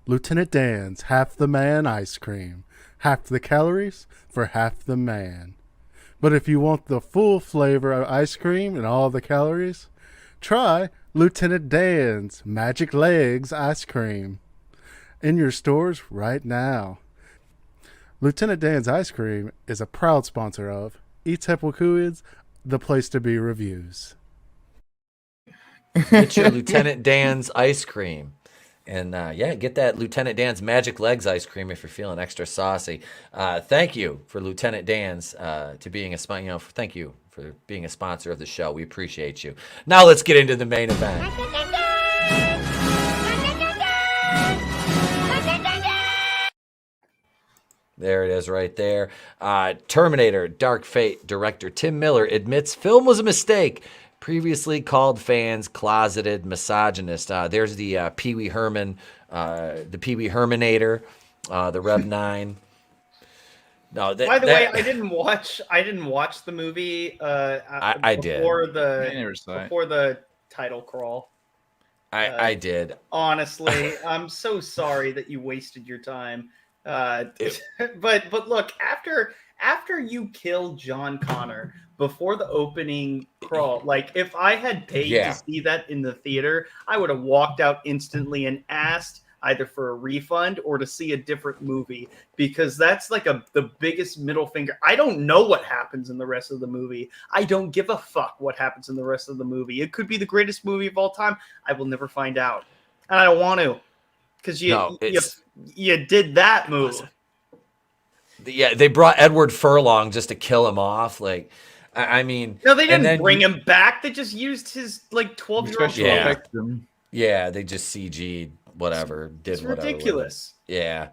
Lieutenant Dan's half the man ice cream, half the calories for half the man. But if you want the full flavor of ice cream and all the calories, try Lieutenant Dan's Magic Legs Ice Cream in your stores right now. Lieutenant Dan's Ice Cream is a proud sponsor of Eats Hepwickooids, the place to be reviews. Get your Lieutenant Dan's Ice Cream. And get that Lieutenant Dan's Magic Legs Ice Cream if you're feeling extra saucy. Thank you for Lieutenant Dan's to being a sponsor. Thank you for being a sponsor of the show. We appreciate you. Now let's get into the main event. There it is right there. Terminator Dark Fate director Tim Miller admits film was a mistake. Previously called fans closeted misogynist. There's the Pee Wee Herman, the Pee Wee Hermanator, the Rev 9. No, By the way, I didn't watch the movie. I did before the title crawl. I did. Honestly, I'm so sorry that you wasted your time. But look, after you kill John Connor before the opening crawl, like if I had paid to see that in the theater, I would have walked out instantly and asked either for a refund or to see a different movie, because that's like the biggest middle finger. I don't know what happens in the rest of the movie. I don't give a fuck what happens in the rest of the movie. It could be the greatest movie of all time. I will never find out, and I don't want to, because you did that move. Yeah, they brought Edward Furlong just to kill him off. Like, I mean, No, they didn't bring him back. They just used his like 12-year-old. Yeah, they just CG'd whatever, It's ridiculous. Yeah,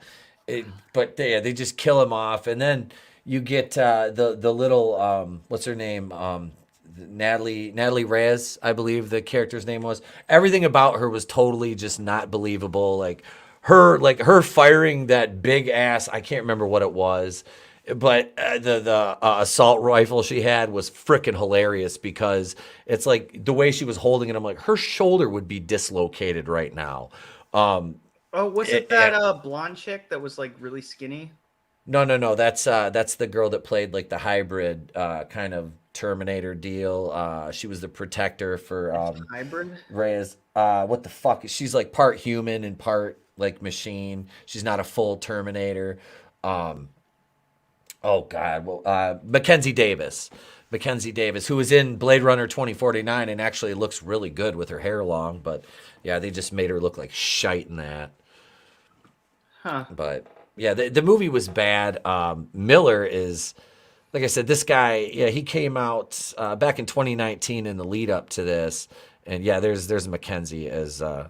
but they just kill him off, and then you get the little what's her name, Natalie Reyes, I believe the character's name was. Everything about her was totally just not believable. Like her firing that big ass, I can't remember what it was, but the assault rifle she had was freaking hilarious, because it's like the way she was holding it, I'm like, her shoulder would be dislocated right now. Was it that blonde chick that was like really skinny? No. That's the girl that played like the hybrid kind of Terminator deal. She was the protector for hybrid Reyes. What the fuck? She's like part human and part like machine. She's not a full Terminator. Oh God. Well, Mackenzie Davis, who was in Blade Runner 2049 and actually looks really good with her hair long, but yeah, they just made her look like shite in that. Huh. But yeah, the movie was bad. Miller is, like I said, this guy, yeah, he came out back in 2019 in the lead up to this. And yeah, there's Mackenzie as the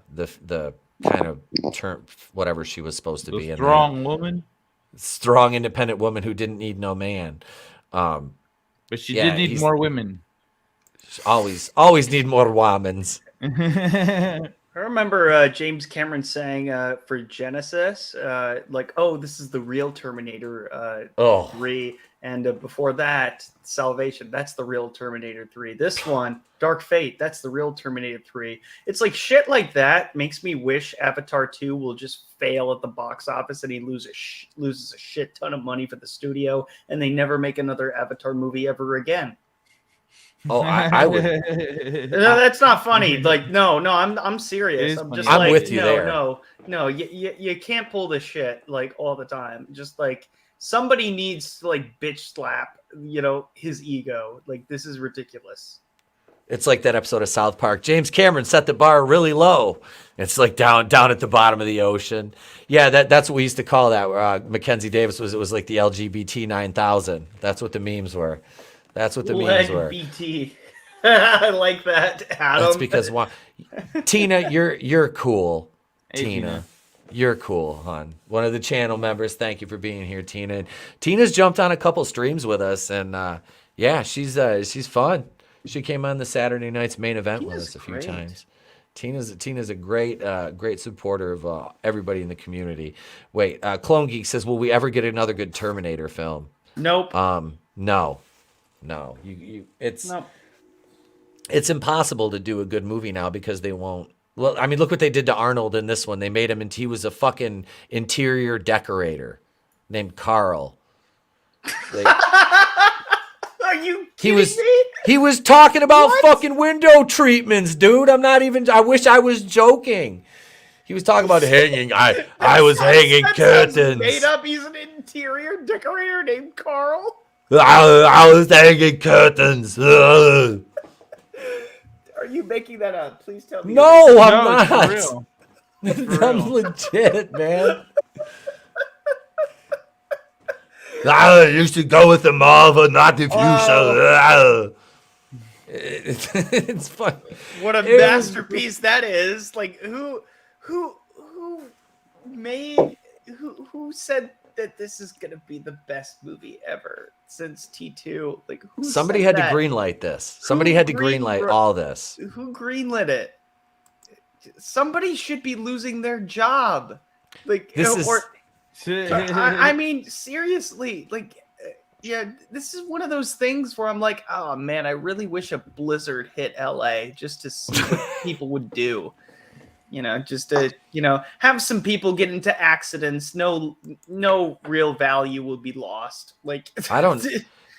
kind of term, whatever she was supposed to be. Strong woman. Strong, independent woman who didn't need no man. But she did need more women. Always need more womans. I remember James Cameron saying for Genesis, like, "Oh, this is the real Terminator 3," and before that, Salvation. That's the real Terminator 3. This one, Dark Fate. That's the real Terminator 3. It's like shit like that makes me wish Avatar 2 will just fail at the box office and he loses a shit ton of money for the studio, and they never make another Avatar movie ever again. Oh, I would. No, that's not funny. Like, no, I'm serious. I'm just like, with you there. No, you can't pull this shit like all the time. Just like somebody needs to like bitch slap, his ego. Like, this is ridiculous. It's like that episode of South Park. James Cameron set the bar really low. It's like down at the bottom of the ocean. Yeah, that's what we used to call that. Mackenzie Davis was like the LGBT 9000. That's what the memes were. That's what the memes were. BT. I like that, Adam. That's because Tina, you're cool. Hey, Tina, you're cool, hon. One of the channel members. Thank you for being here, Tina. Tina's jumped on a couple streams with us, and yeah, she's fun. She came on the Saturday night's main event with us a few times. Tina's a great supporter of everybody in the community. Wait, Clone Geek says, will we ever get another good Terminator film? Nope. No. It's impossible to do a good movie now because they won't. Well, I mean, look what they did to Arnold in this one. They made him into he was a fucking interior decorator named Carl. Are you kidding me? He was talking about fucking window treatments, dude. I wish I was joking. He was talking about hanging. I was hanging curtains. Made up. He's an interior decorator named Carl. I was hanging curtains. Are you making that up? Please tell me. No, I'm not. It's I'm legit, man. You should go with the Marvel, not the fuchsia. It's fun. What a masterpiece that is! Like who said that this is gonna be the best movie ever since T2? Like somebody had to greenlight this. Somebody had to greenlight all this. Who greenlit it? Somebody should be losing their job. Like this is. I mean, seriously, like, yeah, this is one of those things where I'm like, oh man, I really wish a blizzard hit LA just to see what people would do. just to have some people get into accidents. No real value will be lost. Like I don't.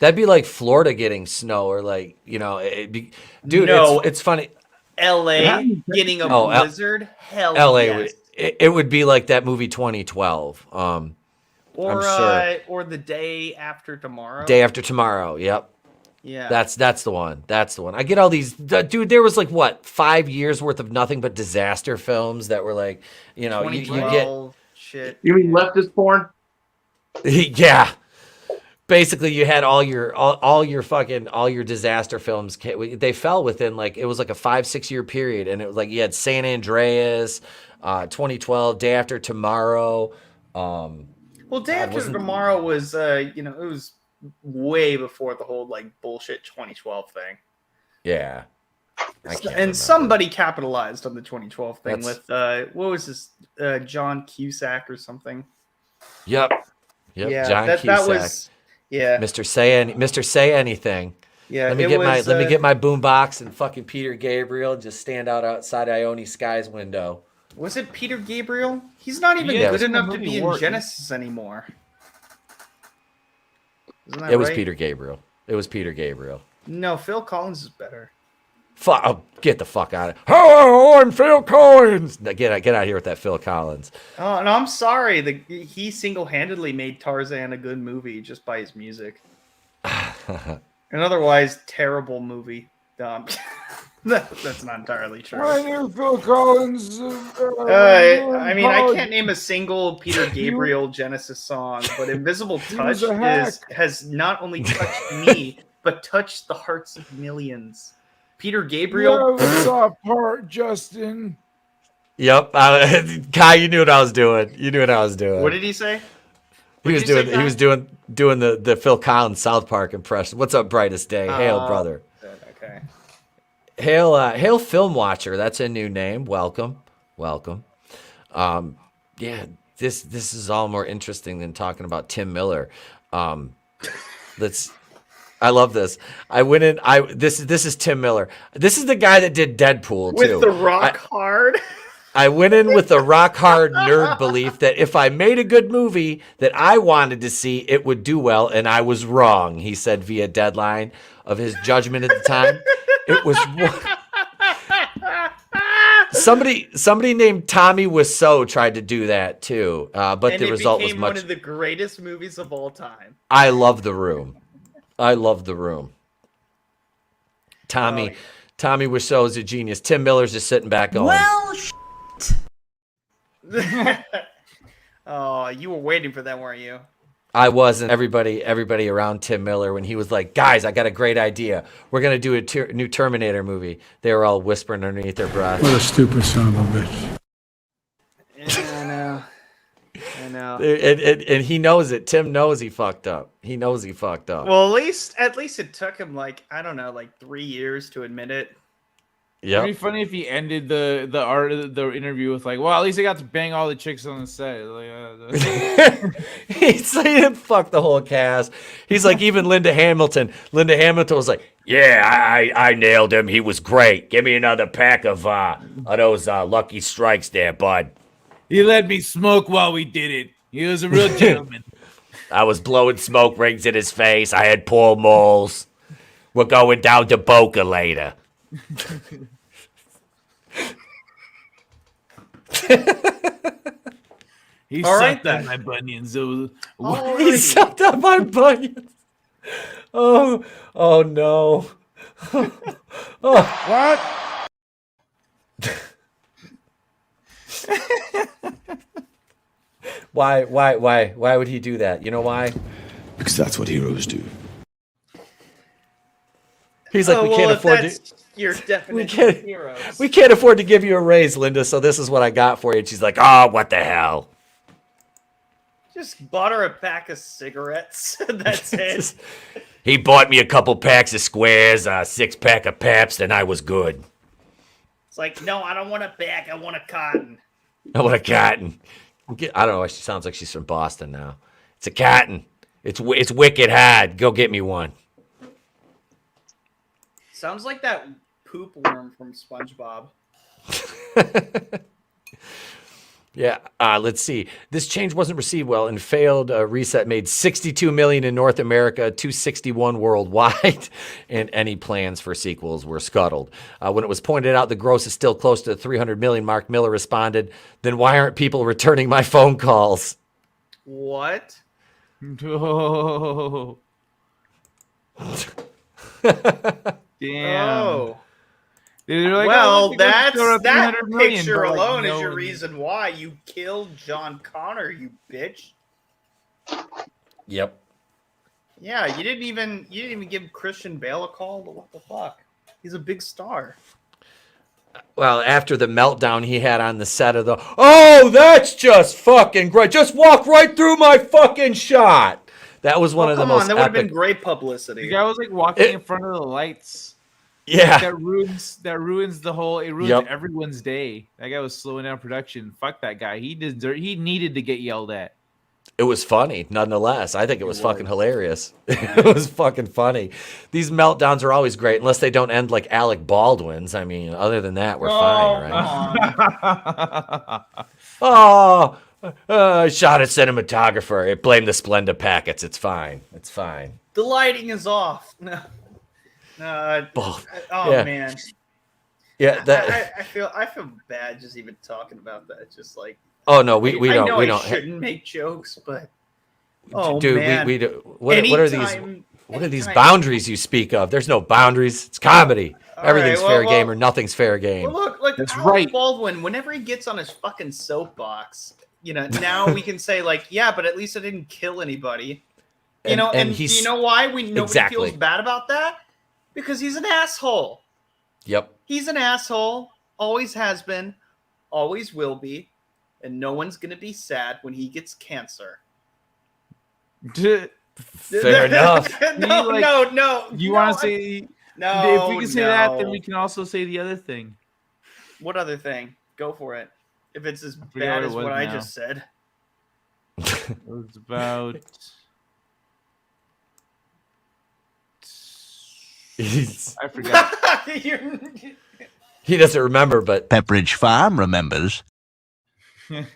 That'd be like Florida getting snow, or like it'd be, dude. No. It's funny. L.A. getting a blizzard. Hell L.A. yes. It would be like that movie 2012. Or I'm sure. Or The Day After Tomorrow. Day After Tomorrow. Yep. Yeah. That's the one. That's the one. I get all these, dude. There was like what 5 years worth of nothing but disaster films that were like, you get shit. You mean leftist porn? Yeah. Basically, you had all your disaster films. They fell within like it was like a 5-6 year period, and it was like you had San Andreas, 2012, Day After Tomorrow. Well, Day After Tomorrow was it was way before the whole like bullshit 2012 thing. Yeah, and somebody capitalized on the 2012 thing with what was this John Cusack or something. Yep. Yeah, John Cusack. That was. Yeah, Mr. Say Anything. Yeah, let me get my boom box and fucking Peter Gabriel and just stand outside Ione Sky's window. Was it Peter Gabriel? He's not even good enough to be in Genesis anymore. It was Peter Gabriel. It was Peter Gabriel. No, Phil Collins is better. Get the fuck out of here. Hello, I'm Phil Collins. Get out of here with that Phil Collins. Oh, no, I'm sorry. He single-handedly made Tarzan a good movie just by his music. An otherwise terrible movie. That's not entirely true. I knew Phil Collins. I can't name a single Peter Gabriel Genesis song, but Invisible Touch has not only touched me, but touched the hearts of millions. Peter Gabriel. Yeah, what's up, part, Justin? Yep, Kai, you knew what I was doing. What did he say? He was doing the Phil Collins South Park impression. What's up, brightest day? Hail, brother. Okay. Hail Film Watcher. That's a new name. Welcome. Yeah, this is all more interesting than talking about Tim Miller. I love this. I went in. This is Tim Miller. This is the guy that did Deadpool too. With the rock hard. I went in with the rock hard nerd belief that if I made a good movie that I wanted to see, it would do well, and I was wrong. He said via Deadline of his judgment at the time. It was somebody named Tommy Wiseau tried to do that too, but the result was one of the greatest movies of all time. I love The Room. Tommy Wiseau is a genius. Tim Miller's just sitting back going, well, oh, you were waiting for that, weren't you? I wasn't. Everybody around Tim Miller, when he was like, guys, I got a great idea. We're going to do a new Terminator movie. They were all whispering underneath their breath. What a stupid son of a bitch. Yeah, I know. And he knows it. Tim knows he fucked up. Well, at least it took him like 3 years to admit it. Yeah. It'd be funny if he ended the interview with like, well, at least I got to bang all the chicks on the set. He's like, fuck the whole cast. He's like, even Linda Hamilton. Linda Hamilton was like, yeah, I nailed him. He was great. Give me another pack of those Lucky Strikes there, bud. He let me smoke while we did it. He was a real gentleman. I was blowing smoke rings in his face. I had Paul moles. We're going down to Boca later. He All right, sucked on my bunions. He sucked on my bunions. Oh no. What? Why would he do that? You know why? Because that's what heroes do. He's like, we can't afford to. Your definition of heroes. We can't afford to give you a raise, Linda. So this is what I got for you. And she's like, oh, what the hell? Just bought her a pack of cigarettes. That's it. He bought me a couple packs of squares, a 6-pack of Pabst, and I was good. It's like, no, I don't want a bag. I want a cotton. I want a cotton. I don't know. She sounds like she's from Boston now. It's a cotton. It's wicked hard. Go get me one. Sounds like that poop worm from SpongeBob. Yeah, let's see. This change wasn't received well and failed. Reset made $62 million in North America, $261 worldwide, and any plans for sequels were scuttled. When it was pointed out the gross is still close to the $300 million mark, Miller responded, "Then why aren't people returning my phone calls?" What? No. Damn. Oh. They're like, Well, look, it's still at that 300 million, picture but, like, alone no is your one- reason why you killed John Connor, you bitch. Yep. Yeah, you didn't even give Christian Bale a call. What the fuck? He's a big star. Well, after the meltdown he had on the set of oh, that's just fucking great. Just walk right through my fucking shot. That was one of the most That would have epic. been great publicity. The guy was like walking in front of the lights. Yeah. That ruins the whole. It ruins Yep. everyone's day. That guy was slowing down production. Fuck that guy. He needed to get yelled at. It was funny, nonetheless. I think it was fucking hilarious. It was fucking funny. These meltdowns are always great, unless they don't end like Alec Baldwin's. I mean, other than that, we're fine, right? Oh, I shot a cinematographer. It blamed the Splenda packets. It's fine. It's fine. The lighting is off. No. Oh Yeah. man. Yeah, I feel bad just even talking about that. Just like Oh no, we I don't know we I don't shouldn't make jokes, but oh dude, man. we do. What are these? Anytime- What are these anytime- boundaries you speak of? There's no boundaries. It's comedy. All Everything's right, fair well, game or nothing's fair game. Well, look, like That's Alec right. Baldwin, whenever he gets on his fucking soapbox, now we can say like, yeah, but at least I didn't kill anybody. And And he's- you know why nobody Exactly. feels bad about that? Because he's an asshole. Yep. He's an asshole. Always has been. Always will be. And no one's gonna be sad when he gets cancer. Fair enough. No. You no, want to say? No. If we can say that, then no. we can also say the other thing. What other thing? Go for it. If it's as forget bad what it as was what I now. just said. It was about. I forgot. He doesn't remember, but Pepperidge Farm remembers.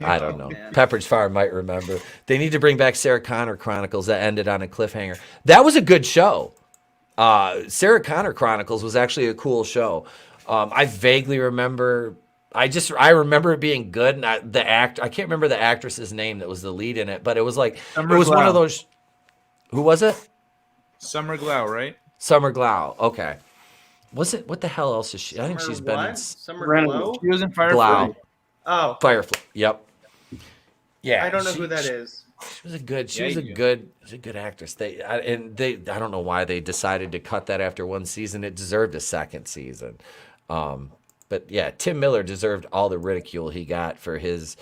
I don't know. Pepperidge Farm might remember. They need to bring back Sarah Connor Chronicles that ended on a cliffhanger. That was a good show. Sarah Connor Chronicles was actually a cool show. I vaguely remember. I remember it being good, and I can't remember the actress's name that was the lead in it, but it was like Summer it was one Glau. of those. Who was it? Summer Glau, right? Summer Glau. Okay. Was it? What the hell else is she? I think she's been in Summer Reynolds. Glow? She was in Firefly. Glau. Oh. Firefly. Yep. Yeah. I don't know who that is. She was a good. She Yeah, was a you do. good actress. I don't know why they decided to cut that after one season. It deserved a second season. But yeah, Tim Miller deserved all the ridicule he got for his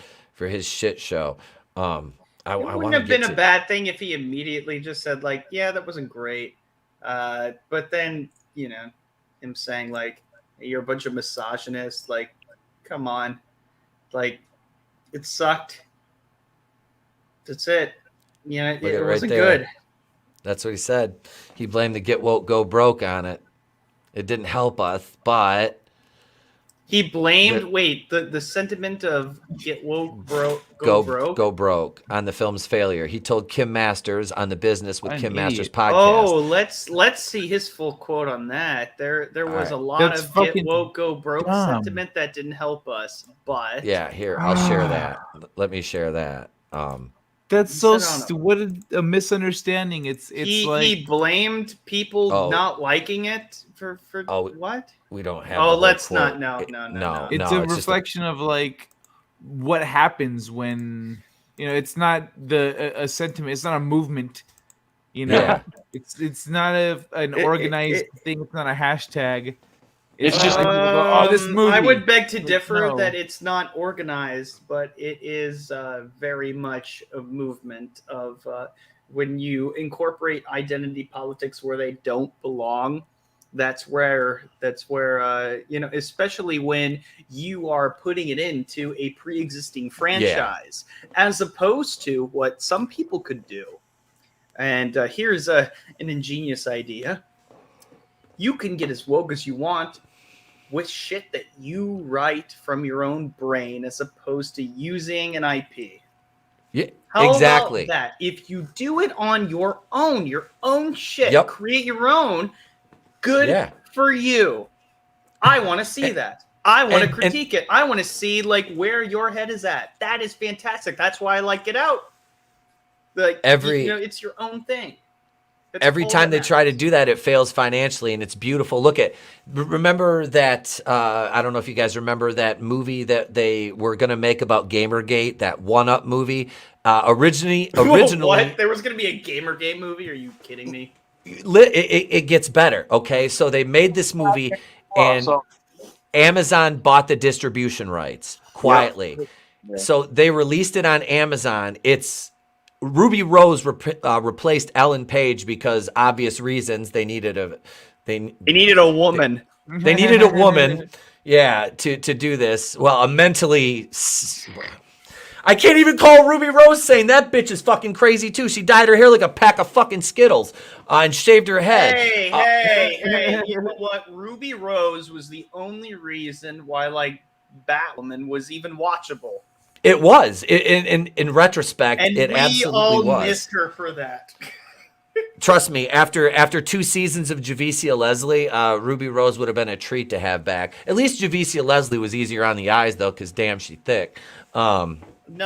shit show. I It wouldn't wanna have been get a to- bad thing if he immediately just said like, "Yeah, that wasn't great," but then him saying like, "You're a bunch of misogynists." Like, come on, like, it sucked. That's it. Look It at right wasn't there. good. That's what he said. He blamed the get woke, go broke on it. It didn't help us, but He blamed the sentiment of get woke, broke, go broke. broke on the film's failure. He told Kim Masters on the Business with What an Kim idiot. Masters podcast. Oh, let's see his full quote on that. There was right. a lot That's of get fucking woke, go broke dumb. sentiment that didn't help us, but Yeah, here, I'll share that. Let me share that. That's so said on what a misunderstanding. It's he like blamed people Oh. not liking it for Oh, what? We don't have. Oh, the whole let's quote. not. No. it's no, a it's just reflection of like what happens when it's not a sentiment. It's not a movement. Yeah. It's not an organized thing. It's not a hashtag. It's just- like people go, oh, this movie. I would beg to Like, differ no. that it's not organized, but it is very much a movement of when you incorporate identity politics where they don't belong. That's where especially when you are putting it into a pre-existing franchise, as opposed to what some people could do. And here's an ingenious idea. You can get as woke as you want. with shit that you write from your own brain as opposed to using an IP. Yeah, How exactly. about that? If you do it on your own shit, Yep. create your own, good Yeah. for you. I want to see that. I want to and- critique it. I want to see like where your head is at. That is fantastic. That's why I like Get Out. Like it's your own thing. That's Every all time that they try to do that, it fails financially, and it's beautiful. Look at, remember that, I don't know if you guys remember that movie that they were going to make about Gamergate, that one-up movie. Originally, What? There was going to be a Gamergate movie? Are you kidding me? it gets better, okay? So they made this movie, and Amazon bought the distribution rights quietly. Yeah. So they released it on Amazon. It's Ruby Rose replaced Ellen Page because obvious reasons. They needed a woman. They needed a woman, yeah, to do this. Well, a mentally. I can't even call Ruby Rose saying that bitch is fucking crazy too. She dyed her hair like a pack of fucking Skittles and shaved her head. Hey, you know what? Ruby Rose was the only reason why like Batwoman was even watchable. It was. In retrospect, And it we absolutely all was. missed her for that. Trust me, after 2 seasons of Javicia Leslie, Ruby Rose would have been a treat to have back. At least Javicia Leslie was easier on the eyes, though, because damn, she thick. No,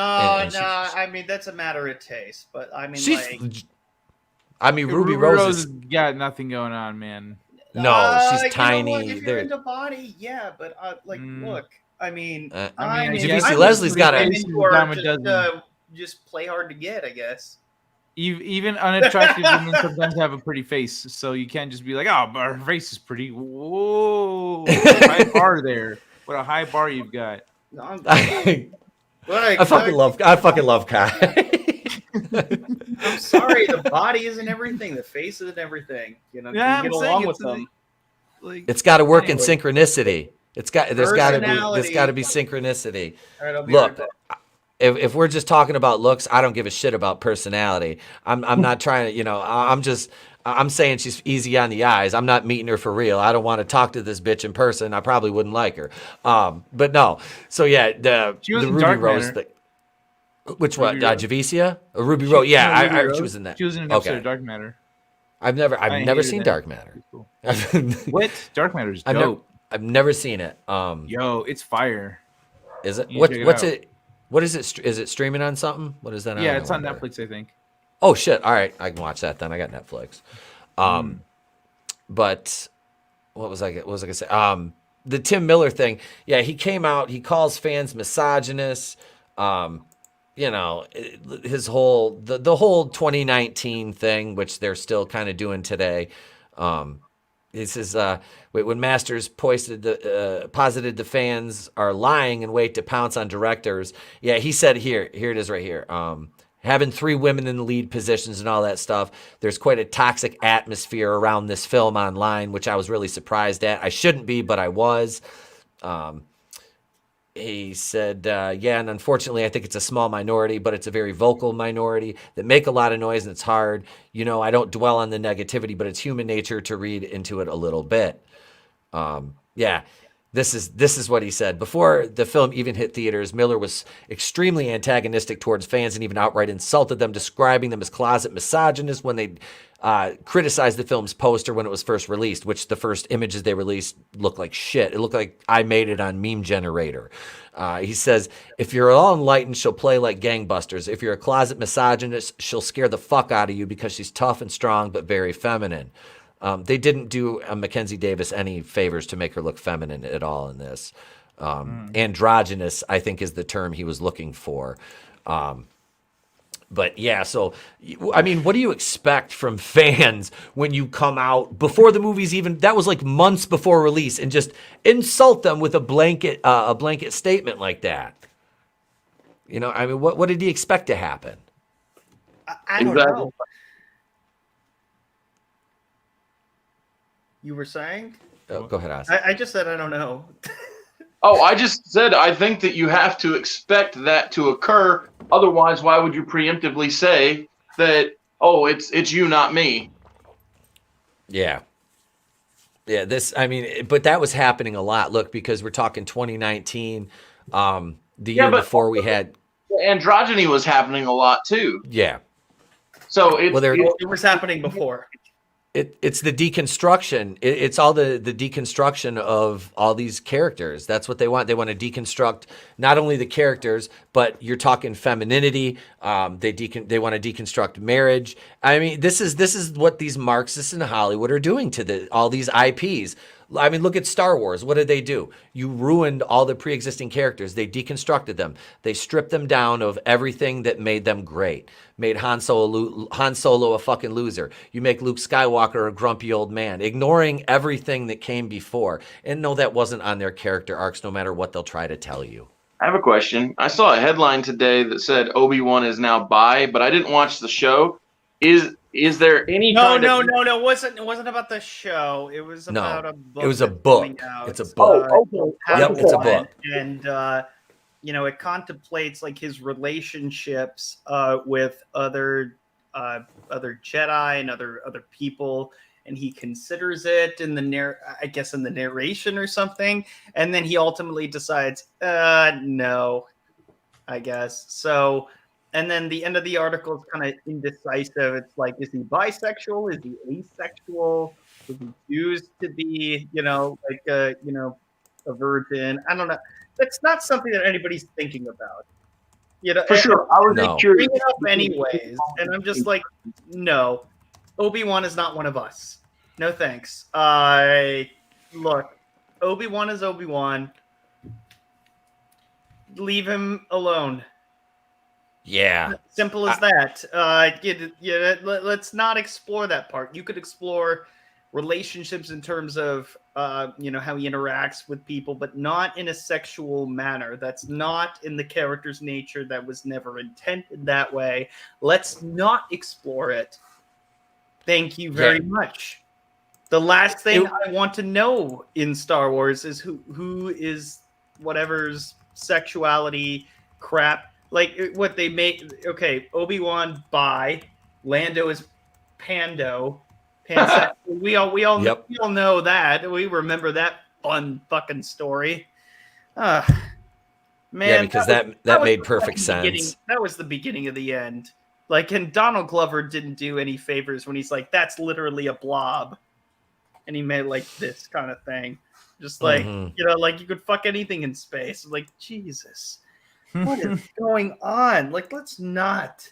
I mean, that's a matter of taste. But I mean, Ruby Rose Rose has is... got nothing going on, man. No, she's you know tiny. what, if you're into body, yeah, but look, I mean, Javicia Leslie's got a just play hard to get, I guess. Even unattractive women sometimes have a pretty face, so you can't just be like, "Oh, but her face is pretty." Whoa, high bar there. What a high bar you've got. I fucking love Kai. I'm sorry, the body isn't everything. The face isn't everything. You know, Yeah, you get I'm along saying with it's them. It's got to work Anyway. in synchronicity. There's got to be synchronicity. All right, I'll be Look, right back. if we're just talking about looks, I don't give a shit about personality. I'm not trying to, I'm saying she's easy on the eyes. I'm not meeting her for real. I don't want to talk to this bitch in person. I probably wouldn't like her. But no. So yeah, the Ruby Dark Rose Matter. thing. Which one? Ruby Rose. Javicia? Ruby Rose? Yeah, she was in that. She was in an episode of Dark Matter. I've never seen Dark Matter. Cool. What? Dark Matter is I've dope. never seen it. Yo, it's fire. Is it? You check it What's out. it? What is it? Is it streaming on something? What is that? Yeah, it's on Netflix, I think. Oh shit! All right, I can watch that then. I got Netflix. But what was I gonna say? The Tim Miller thing. Yeah, he came out. He calls fans misogynists. His whole the whole 2019 thing, which they're still kind of doing today. He says, when Masters posited the fans are lying and wait to pounce on directors. Yeah, he said here it is right here. Having 3 women in the lead positions and all that stuff. There's quite a toxic atmosphere around this film online, which I was really surprised at. I shouldn't be, but I was. He said, and unfortunately, I think it's a small minority, but it's a very vocal minority that make a lot of noise, and it's hard. I don't dwell on the negativity, but it's human nature to read into it a little bit. This is what he said. Before the film even hit theaters, Miller was extremely antagonistic towards fans and even outright insulted them, describing them as closet misogynists when they criticized the film's poster when it was first released, which the first images they released looked like shit. It looked like I made it on Meme Generator. He says, if you're all enlightened, she'll play like gangbusters. If you're a closet misogynist, she'll scare the fuck out of you because she's tough and strong but very feminine. They didn't do Mackenzie Davis any favors to make her look feminine at all in this. Androgynous, I think, is the term he was looking for. But yeah, so, I mean, what do you expect from fans when you come out before the movie's even, that was like months before release, and just insult them with a blanket statement like that? I mean, what did he expect to happen? I don't know. You were saying? Oh, go ahead, Oz. I just said I don't know. Oh, I just said I think that you have to expect that to occur. Otherwise, why would you preemptively say that, oh, it's you, not me? Yeah. Yeah, but that was happening a lot. Look, because we're talking 2019, the year before we had androgyny was happening a lot too. Yeah. So it was happening before. It's the deconstruction. It's all the deconstruction of all these characters. That's what they want. They want to deconstruct not only the characters, but you're talking femininity. They want to deconstruct marriage. I mean, this is what these Marxists in Hollywood are doing to all these IPs. I mean, look at Star Wars. What did they do? You ruined all the pre-existing characters. They deconstructed them. They stripped them down of everything that made them great. Made Han Solo a fucking loser. You make Luke Skywalker a grumpy old man, ignoring everything that came before. And no, that wasn't on their character arcs, no matter what they'll try to tell you. I have a question. I saw a headline today that said Obi-Wan is now bi, but I didn't watch the show. Is there any No. It wasn't about the show. It was about a book. It was a book. It's a book. Yep, it's a book. And it contemplates like his relationships with other Jedi and other people, and he considers it in the narration or something, and then he ultimately decides, no, I guess so. And then the end of the article is kind of indecisive. It's like, is he bisexual? Is he asexual? Does he choose to be, a virgin? I don't know. That's not something that anybody's thinking about. For sure. I was curious. Bring it up anyways, and I'm just like, no, Obi-Wan is not one of us. No thanks. Look, Obi-Wan is Obi-Wan. Leave him alone. Yeah. Simple as that. Let's not explore that part. You could explore relationships in terms of how he interacts with people, but not in a sexual manner. That's not in the character's nature. That was never intended that way. Let's not explore it. Thank you very much. The last thing I want to know in Star Wars is who is whatever's sexuality crap. Like what they made. Okay, Obi-Wan bi, Lando is pansexual. We all know that. We remember that fun fucking story. Man, yeah, because that made perfect sense. That was the beginning of the end. Like, and Donald Glover didn't do any favors when he's like, "That's literally a blob," and he made like this kind of thing, just like like you could fuck anything in space. Like, Jesus. What is going on? Like, let's not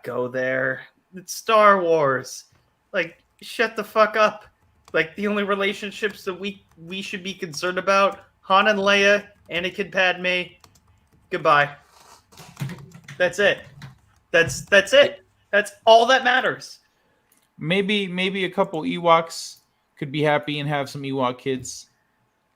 go there. It's Star Wars. Like, shut the fuck up. Like, the only relationships that we should be concerned about: Han and Leia, Anakin, Padme. Goodbye. That's it. That's it. That's all that matters. Maybe a couple Ewoks could be happy and have some Ewok kids.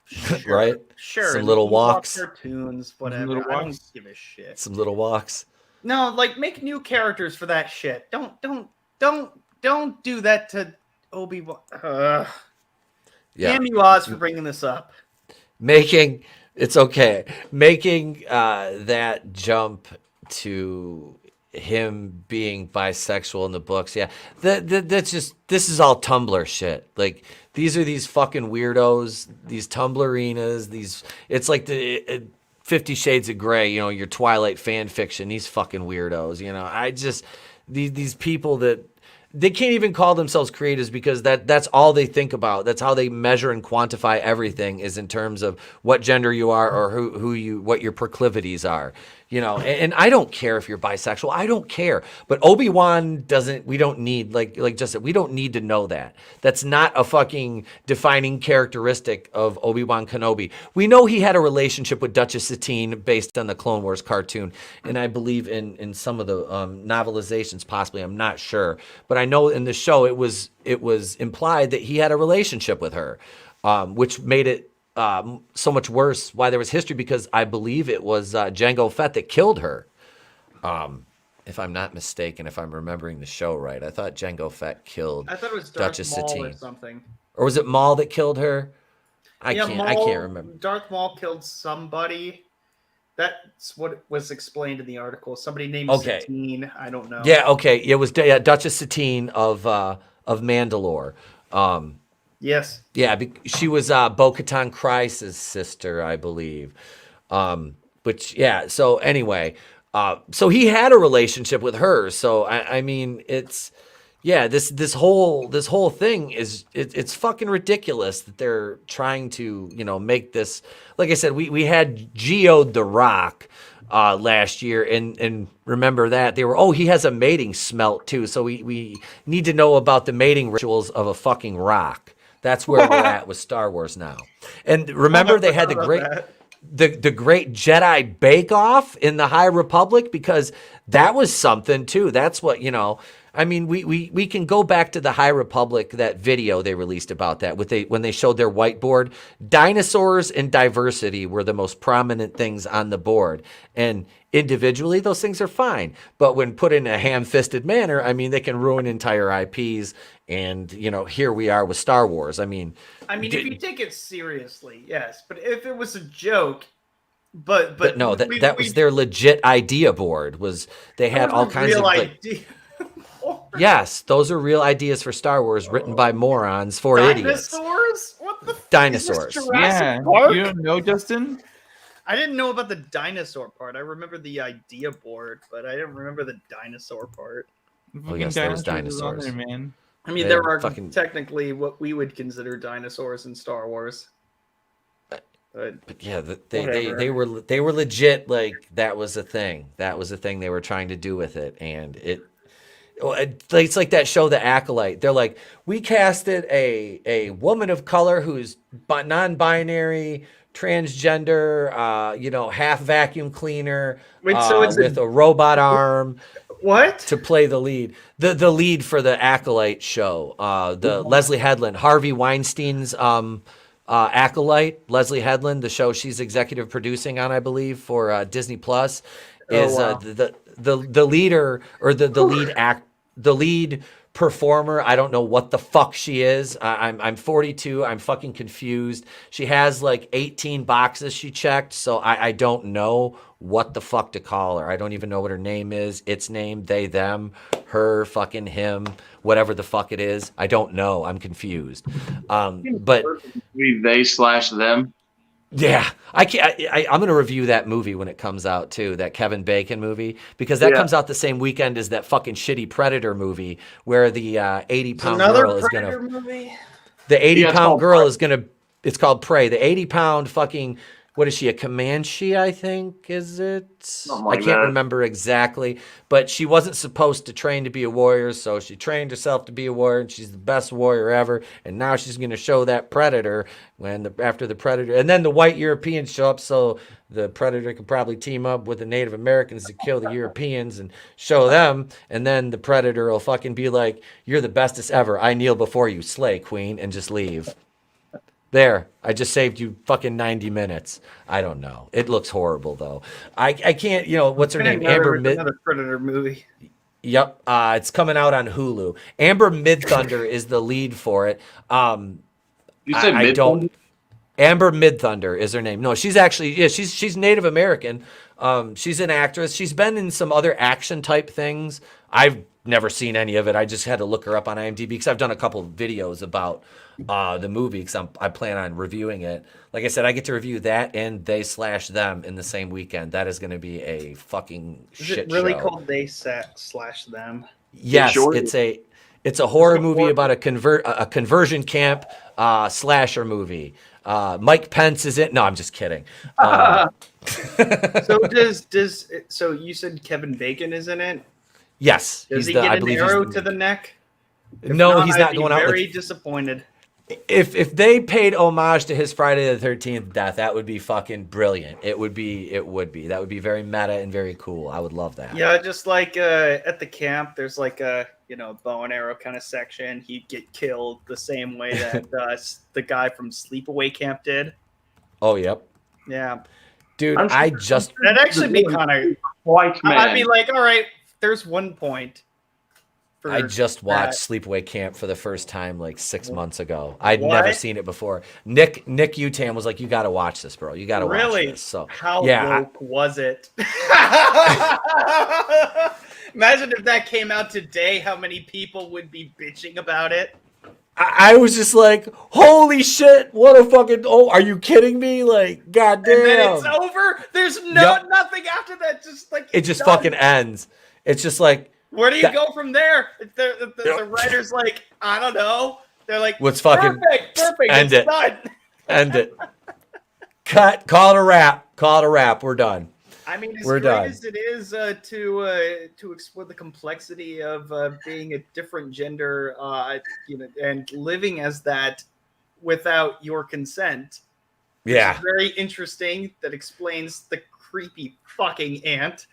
Sure, right? Sure. Some little walks. Cartoons, whatever. I don't give a shit. Some little walks. No, like, make new characters for that shit. Don't do that to Obi-Wan. Yeah. Damn you, Oz, for bringing this up. Making that jump to him being bisexual in the books. Yeah. This is all Tumblr shit. Like, these are these fucking weirdos, these Tumblrinas, it's like the 50 Shades of Grey, your Twilight fan fiction, these fucking weirdos, these people that they can't even call themselves creators because that's all they think about. That's how they measure and quantify everything, is in terms of what gender you are or what your proclivities are. And I don't care if you're bisexual. I don't care. But Obi-Wan we don't need, like just said, we don't need to know that. That's not a fucking defining characteristic of Obi-Wan Kenobi. We know he had a relationship with Duchess Satine based on the Clone Wars cartoon. And I believe in some of the novelizations, possibly, I'm not sure. But I know in the show it was implied that he had a relationship with her, which made it so much worse why there was history, because I believe it was Jango Fett that killed her. If I'm not mistaken, if I'm remembering the show right, I thought Jango Fett killed I thought it was Duchess Darth Maul Satine. or something. Or was it Maul that killed her? I can't remember. Darth Maul killed somebody. That's what was explained in the article. Somebody named Satine. I don't know. Yeah, okay. It was Duchess Satine of Mandalore. Yes. Yeah, she was Bo-Katan Kryze's sister, I believe. But yeah, so anyway, so he had a relationship with her. So I mean, it's this whole thing is it's fucking ridiculous that they're trying to make this. Like I said, we had Geode the Rock last year, and remember that they were he has a mating smelt too. So we need to know about the mating rituals of a fucking rock. That's where we're at with Star Wars now. And remember, they had the great Jedi Bake Off in the High Republic, because that was something too. That's what I mean, we can go back to the High Republic, that video they released about that when they showed their whiteboard. Dinosaurs and diversity were the most prominent things on the board. And individually, those things are fine. But when put in a ham-fisted manner, I mean, they can ruin entire IPs. And, here we are with Star Wars. I mean, if you take it seriously, yes. But if it was a joke, but no, that was their legit idea board. They had all kinds of yes, those are real ideas for Star Wars written by morons for idiots. Dinosaurs? What the dinosaurs? Yeah, Park? you don't know, Justin? I didn't know about the dinosaur part. I remember the idea board, but I didn't remember the dinosaur part. Oh yes, there was dinosaurs. There, man. I mean, there are technically what we would consider dinosaurs in Star Wars. But yeah, they were legit. Like that was a thing. That was a thing they were trying to do with it, and it's like that show, The Acolyte. They're like, we casted a woman of color who's non-binary, transgender, half vacuum cleaner, with a robot arm. What? To play the lead. The lead for the Acolyte show. Leslie Headland, Harvey Weinstein's Acolyte. Leslie Headland, the show she's executive producing on, I believe, for Disney Plus, is the leader, or the lead performer. I don't know what the fuck she is. I'm 42. I'm fucking confused. She has like 18 boxes she checked, so I don't know what the fuck to call her. I don't even know what her name is. Its name, they, them, her, fucking him, whatever the fuck it is. I don't know. I'm confused. But they/them. Yeah, I'm going to review that movie when it comes out too, that Kevin Bacon movie, because that comes out the same weekend as that fucking shitty Predator movie where the 80-pound girl is going to... The 80-pound girl is going to... It's called Prey. The 80-pound fucking... What is she, a Comanche, I think, is it? I can't remember exactly. But she wasn't supposed to train to be a warrior, so she trained herself to be a warrior, and she's the best warrior ever. And now she's going to show that Predator after the Predator. And then the white Europeans show up, so the Predator could probably team up with the Native Americans to kill the Europeans and show them. And then the Predator will fucking be like, you're the bestest ever. I kneel before you, slay, queen, and just leave. There, I just saved you fucking 90 minutes. I don't know. It looks horrible though. I can't. What's her name? Another Predator movie. Yep, it's coming out on Hulu. Amber Midthunder is the lead for it. You said Midthunder? Amber Midthunder is her name. No, she's actually she's Native American. She's an actress. She's been in some other action type things. I've never seen any of it. I just had to look her up on IMDb because I've done a couple of videos about the movie because I plan on reviewing it. Like I said, I get to review that and They/Them in the same weekend. That is going to be a fucking shit show. Is it really called They/Them? Yes, it's a horror movie about a conversion camp slasher movie. Mike Pence is it? No, I'm just kidding. So you said Kevin Bacon is in it? Yes. Does he get an arrow to the neck? No, he's not going out. Very disappointed. If they paid homage to his Friday the 13th death, that would be fucking brilliant. It would be. That would be very meta and very cool. I would love that. Yeah, just like at the camp, there's like a bow and arrow kind of section. He'd get killed the same way that the guy from Sleepaway Camp did. Oh, yep. Yeah. Dude, that'd actually be kind of white man. I'd be like, all right, there's one point. I just watched Sleepaway Camp for the first time like 6 months ago. I'd never seen it before. Nick Utam was like, "You got to watch this, bro. You got to watch this." So how woke was it? Imagine if that came out today, how many people would be bitching about it. I was just like, holy shit, what a fucking, are you kidding me? Like, goddamn. And then it's over. There's nothing after that. Just like It just done. fucking ends. It's just like, Where do you go from there? The writer's like, I don't know. They're like, let's fucking perfect. end It's it. done. End it. Cut. Call it a wrap. Call it a wrap. We're done. I mean, as We're great done. as it is to explore the complexity of being a different gender, and living as that without your consent, which Yeah. is very interesting. That explains the creepy fucking aunt.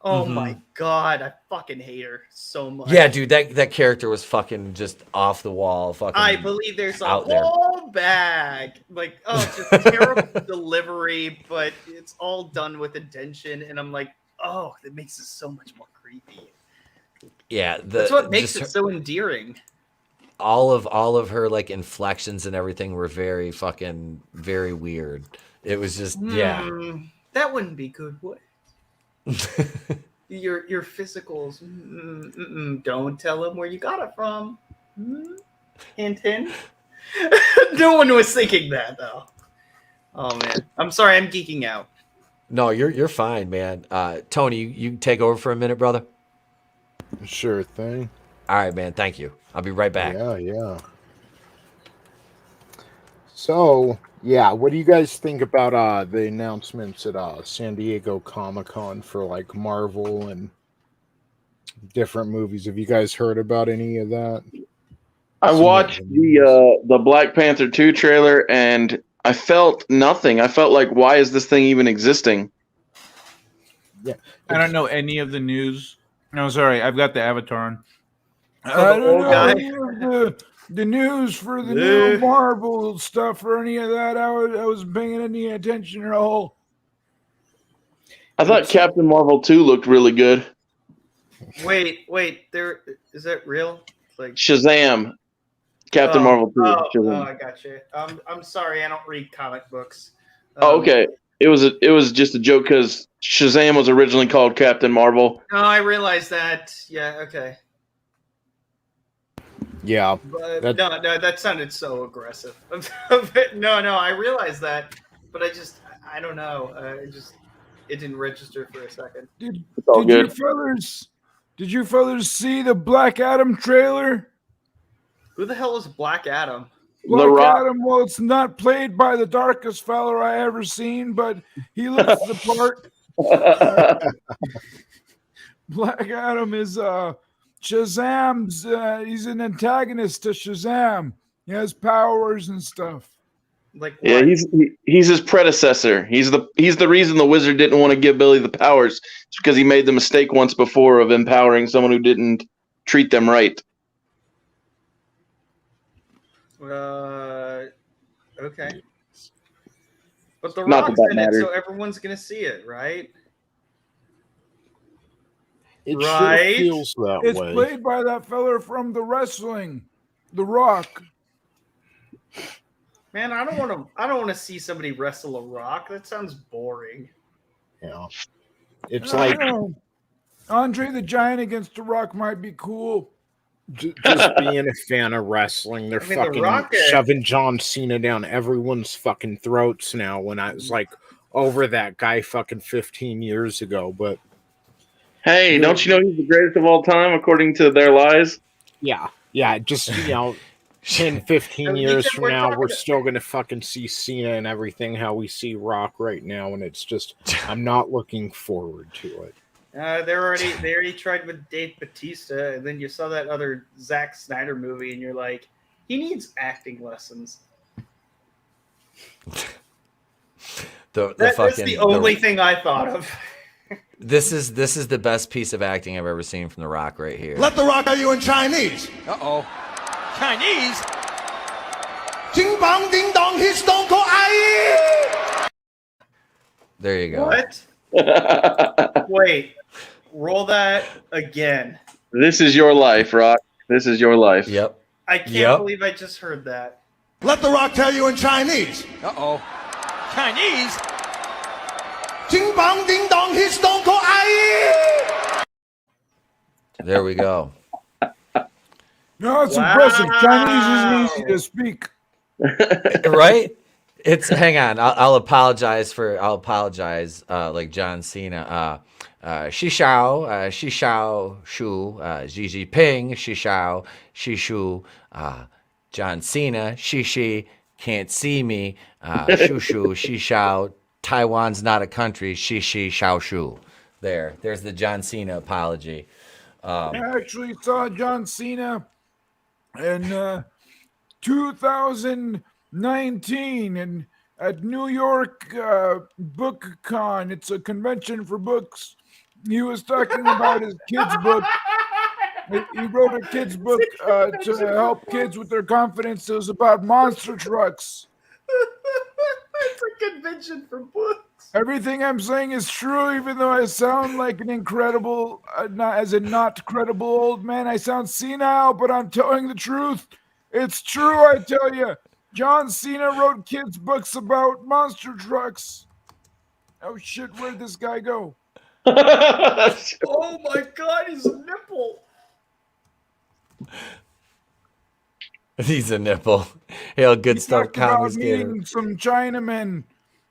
Oh my god, I fucking hate her so much. Yeah, dude, that character was fucking just off the wall. Fucking I believe there's a out there. whole bag. Like, just terrible delivery, but it's all done with intention. And I'm like, oh, that makes it so much more creepy. Yeah, That's what makes just it so endearing. all of her like inflections and everything were very weird. It was just That wouldn't be good, would it? Your physicals. Don't tell them where you got it from. Hint, hint. No one was thinking that though. Oh man, I'm sorry, I'm geeking out. No, you're fine, man. Tony, you take over for a minute, brother. Sure thing. All right, man. Thank you. I'll be right back. Yeah. So, yeah, what do you guys think about the announcements at San Diego Comic-Con for like Marvel and different movies? Have you guys heard about any of that? I watched the Black Panther 2 trailer and I felt nothing. I felt like, why is this thing even existing? Yeah, I don't know any of the news. No, sorry, I've got the Avatar on. I don't know the news for the new Marvel stuff or any of that. I wasn't paying any attention at all. I thought Captain Marvel 2 looked really good. Wait, there is that real? Like Shazam. Captain Marvel 2. Shazam. I got you. I'm sorry, I don't read comic books. Okay. It was just a joke because Shazam was originally called Captain Marvel. No, I realize that. Yeah, okay. Yeah. But no, that sounded so aggressive. No, I realize that, but I don't know. It didn't register for a second. Did you fellas see the Black Adam trailer? Who the hell is Black Adam? Black Adam, well, it's not played by the darkest fella I ever seen, but he looks the part. Black Adam is Shazam's. He's an antagonist to Shazam. He has powers and stuff. Like what? Yeah, he's his predecessor. He's the reason the wizard didn't want to give Billy the powers. It's because he made the mistake once before of empowering someone who didn't treat them right. Okay. But the Not Rock's that in it, matters. so everyone's gonna see it, right? It Right? sure feels that It's way. played by that fella from the wrestling, The Rock. Man, I don't want to see somebody wrestle a rock. That sounds boring. Yeah. It's I like don't know. Andre the Giant against The Rock might be cool. just being a fan of wrestling. They're I mean, The fucking Rock- shoving John Cena down everyone's fucking throats now when I was like over that guy fucking 15 years ago. But Hey, don't you know he's the greatest of all time according to their lies? yeah, just, 10, 15 years from now, we're still going to fucking see Cena and everything how we see Rock right now. And it's just, I'm not looking forward to it. They already tried with Dave Bautista, and then you saw that other Zack Snyder movie, and you're like, he needs acting lessons. That's the only thing I thought of. This is the best piece of acting I've ever seen from The Rock right here. Let the Rock tell you in Chinese. Uh-oh. Chinese? Ding bong ding dong, his stone cold aye. There you go. What? Wait, roll that again. This is your life, Rock. This is your life. Yep. I can't believe I just heard that. Let the Rock tell you in Chinese. Uh-oh. Chinese? Ding bong ding dong, his stone cold aye. There we go. No, it's impressive. Chinese is easy to speak. Right? It's hang on. I'll apologize. Like John Cena. Xi Shao Shu, Xi Jinping, Xi Shao, Xi Shu, John Cena, Xi can't see me, Shu Shu, Xi Shao, Taiwan's not a country, Xi Shao Shu. There's the John Cena apology. I actually saw John Cena in 2019 and at New York Book Con. It's a convention for books. He was talking about his kids' book. He wrote a kid's book to help kids with their confidence. It was about monster trucks. It's a convention for books. Everything I'm saying is true, even though I sound like an incredible, not credible old man. I sound senile, but I'm telling the truth. It's true, I tell you. John Cena wrote kids' books about monster trucks. Oh shit, where'd this guy go? Oh my god, he's a nipple. He's a nipple. Hail, good stuff. Talked about Comics Gator. meeting some Chinamen.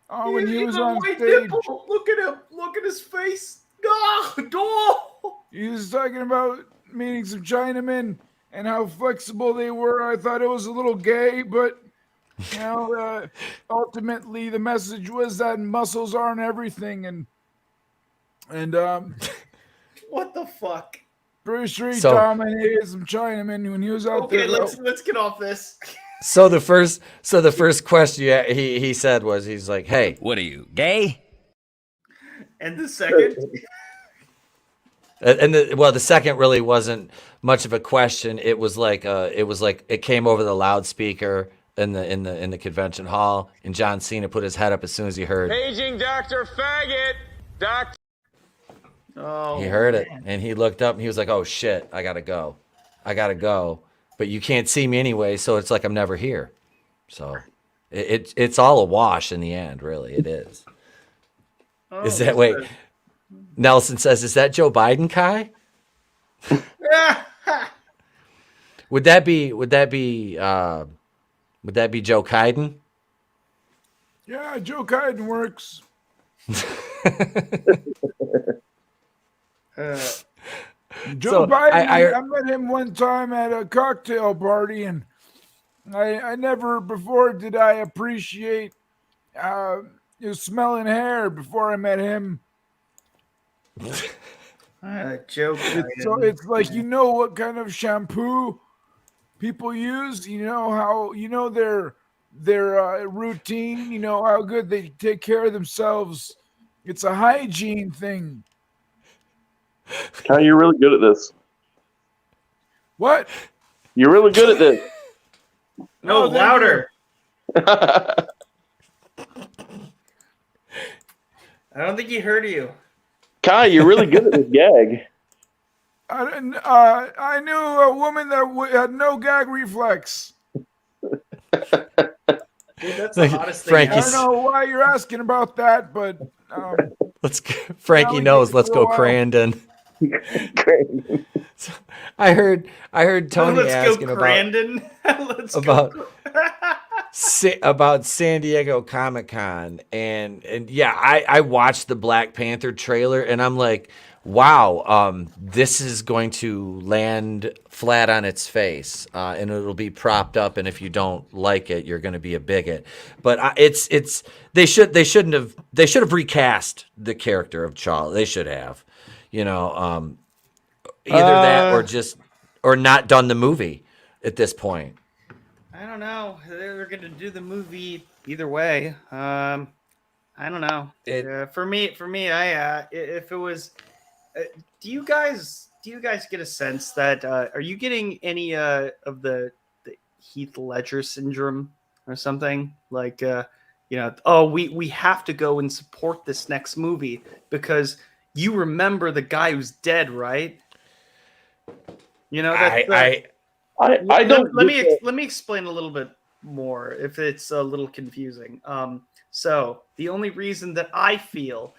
Oh, when he was a on white stage. nipple. Look at him. Look at his face. Oh. He was talking about meeting some Chinamen and how flexible they were. I thought it was a little gay, but you know, ultimately the message was that muscles aren't everything, and What the fuck? pretty sure he So- dominated some Chinamen when he was out Okay, there. let's get off this. So the first question he said was, he's like, "Hey, What are you, gay? And the second, and the second really wasn't much of a question. It was like it came over the loudspeaker in the convention hall, and John Cena put his head up as soon as he heard. Paging Dr. Faggot. Doctor. oh, He heard it, and he looked up, and he was like, "Oh shit, I gotta go. But you can't see me anyway, so it's like I'm never here." So it's all a wash in the end, really. It is. Is that wait? Nelson says, "Is that Joe Biden, Kai?" Would that be Joe Biden? Yeah, Joe Biden works. Joe So, Biden, I I met him one time at a cocktail party, and I never before did I appreciate his smelling hair before I met him. Joe So it's like, you know what kind of shampoo people use, you know how, you know their routine, you know how good they take care of themselves. It's a hygiene thing. Kai, you're really good at this. What? You're really good at this. No, Oh, thank louder. I don't think he heard you. Kai, you're really good at this gag. I knew a woman that had no gag reflex. Dude, that's the hottest thing. I Frankie's- don't know why you're asking about that, but Frankie Now we knows. get to Let's go go, out. Crandon. So, I heard Tony Let's asking go, about Crandon. Let's about go. about San Diego Comic-Con, and yeah, I watched the Black Panther trailer, and I'm like, wow, this is going to land flat on its face, and it'll be propped up, and if you don't like it, you're going to be a bigot. But they should have recast the character of T'Challa. They should have, either that or not done the movie at this point. I don't know. They're going to do the movie either way. I don't know. For me, if it was, do you guys get a sense that are you getting any of the Heath Ledger syndrome or something like we have to go and support this next movie because you remember the guy who's dead, right? I don't. Let me explain a little bit more if it's a little confusing. So the only reason that I feel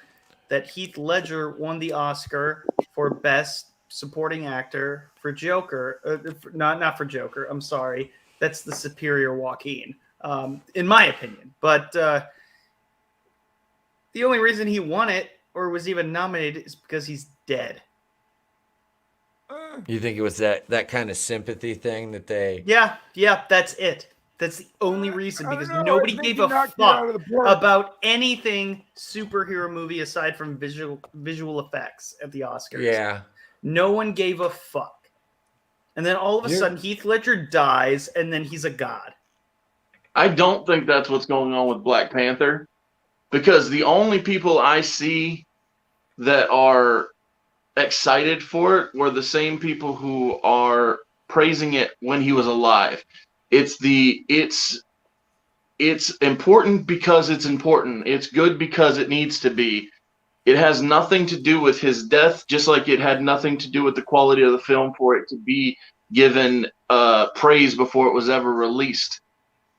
that Heath Ledger won the Oscar for Best supporting actor for Joker. Not for Joker. I'm sorry. That's the superior Joaquin, in my opinion. But the only reason he won it or was even nominated is because he's dead. You think it was that kind of sympathy thing that they? Yeah, that's it. That's the only reason, because nobody gave a knocked it fuck out of the park. about anything superhero movie aside from visual effects at the Oscars. Yeah. No one gave a fuck. And then all of a sudden Heath Ledger dies and then he's a god. I don't think that's what's going on with Black Panther, because the only people I see that are excited for it were the same people who are praising it when he was alive. It's important because it's important. It's good because it needs to be. It has nothing to do with his death, just like it had nothing to do with the quality of the film for it to be given praise before it was ever released.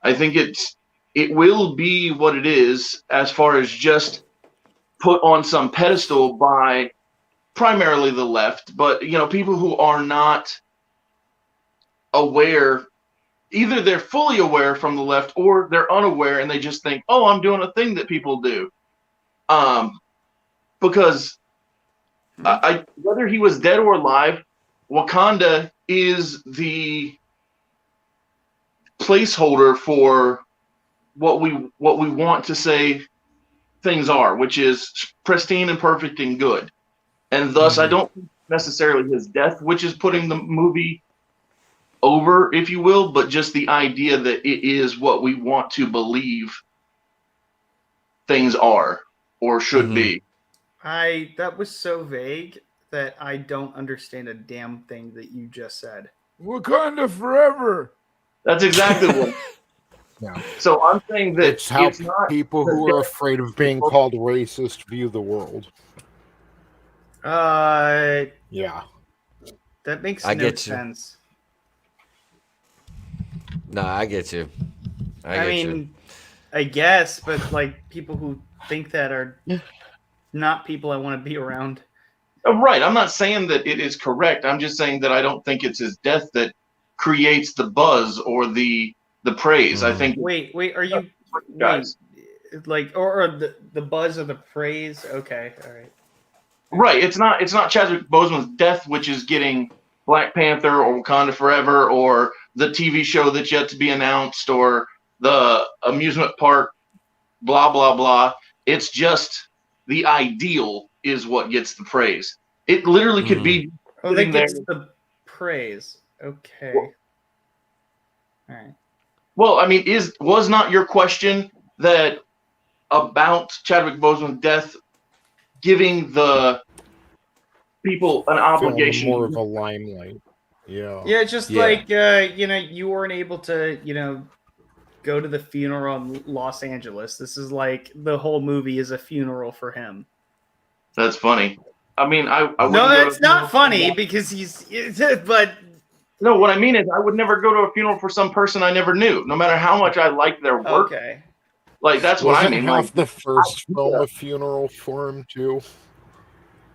I think it will be what it is as far as just put on some pedestal by primarily the left, but people who are not aware. Either they're fully aware from the left or they're unaware and they just think, oh, I'm doing a thing that people do. Because whether he was dead or alive, Wakanda is the placeholder for what we want to say things are, which is pristine and perfect and good. And thus, I don't think necessarily his death, which is putting the movie over, if you will, but just the idea that it is what we want to believe things are or should be. That was so vague that I don't understand a damn thing that you just said. Wakanda forever. That's exactly what. Yeah. So I'm saying that It's how not people who are afraid of being called racist view the world. Yeah. That makes I no get you. sense. No, I get you. I mean, I guess, but like people who think that are not people I want to be around. Right. I'm not saying that it is correct. I'm just saying that I don't think it's his death that creates the buzz or the praise. I think. Wait, are you guys like or the buzz or the praise? Okay, all right. Right. It's not Chadwick Boseman's death which is getting Black Panther or Wakanda Forever or the TV show that's yet to be announced or the amusement park, blah, blah, blah. It's just the ideal is what gets the praise. It literally could be. Oh, that gets the praise. Okay. Well, all right. Well, I mean, was not your question that about Chadwick Boseman's death giving the people an obligation? More of a limelight. Yeah. Yeah, just like you weren't able to, go to the funeral in Los Angeles. This is like the whole movie is a funeral for him. That's funny. I mean, no, that's not funny because but no, what I mean is I would never go to a funeral for some person I never knew, no matter how much I liked their work. Okay. Like that's what I mean. Half the first film a funeral for him too.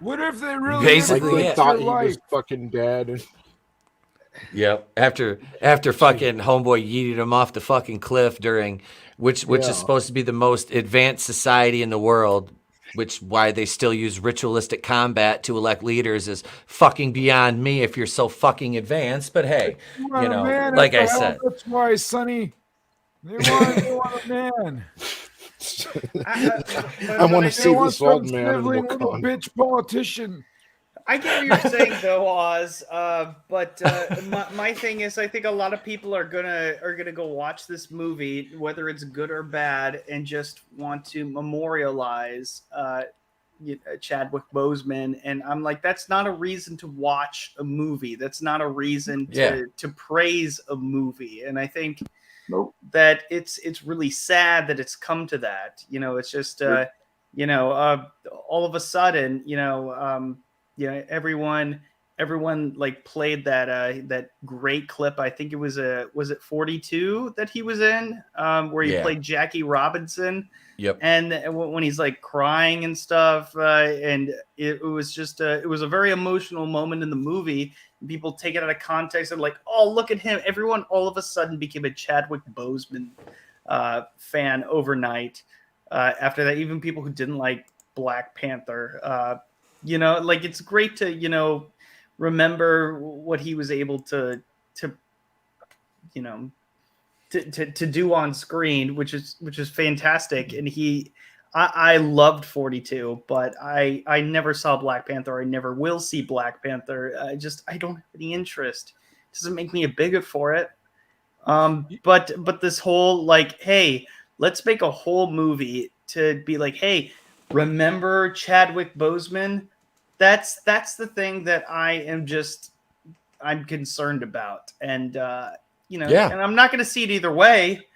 What if they really basically thought he was fucking dead? Yep. After fucking homeboy yeeted him off the fucking cliff during which is supposed to be the most advanced society in the world, which why they still use ritualistic combat to elect leaders is fucking beyond me if you're so fucking advanced. But hey, man, like I said, that's why, Sonny. They want a man. I want to see this old man in little bitch politician. I get what you're saying though, Oz. But my thing is, I think a lot of people are gonna go watch this movie, whether it's good or bad, and just want to memorialize Chadwick Boseman. And I'm like, that's not a reason to watch a movie. That's not a reason to praise a movie. And I think that it's really sad that it's come to that. It's just all of a sudden, everyone like played that great clip. I think it was it 42 that he was in, where he played Jackie Robinson. Yep. And when he's like crying and stuff, and it was just it was a very emotional moment in the movie. People take it out of context and like, oh, look at him. Everyone all of a sudden became a Chadwick Boseman fan overnight. After that, even people who didn't like Black Panther, like it's great to, remember what he was able to do on screen, which is fantastic. And I loved 42, but I never saw Black Panther. I never will see Black Panther. I don't have any interest. It doesn't make me a bigot for it. But this whole like, hey, let's make a whole movie to be like, hey, remember Chadwick Boseman? That's the thing that I'm concerned about. And and I'm not going to see it either way,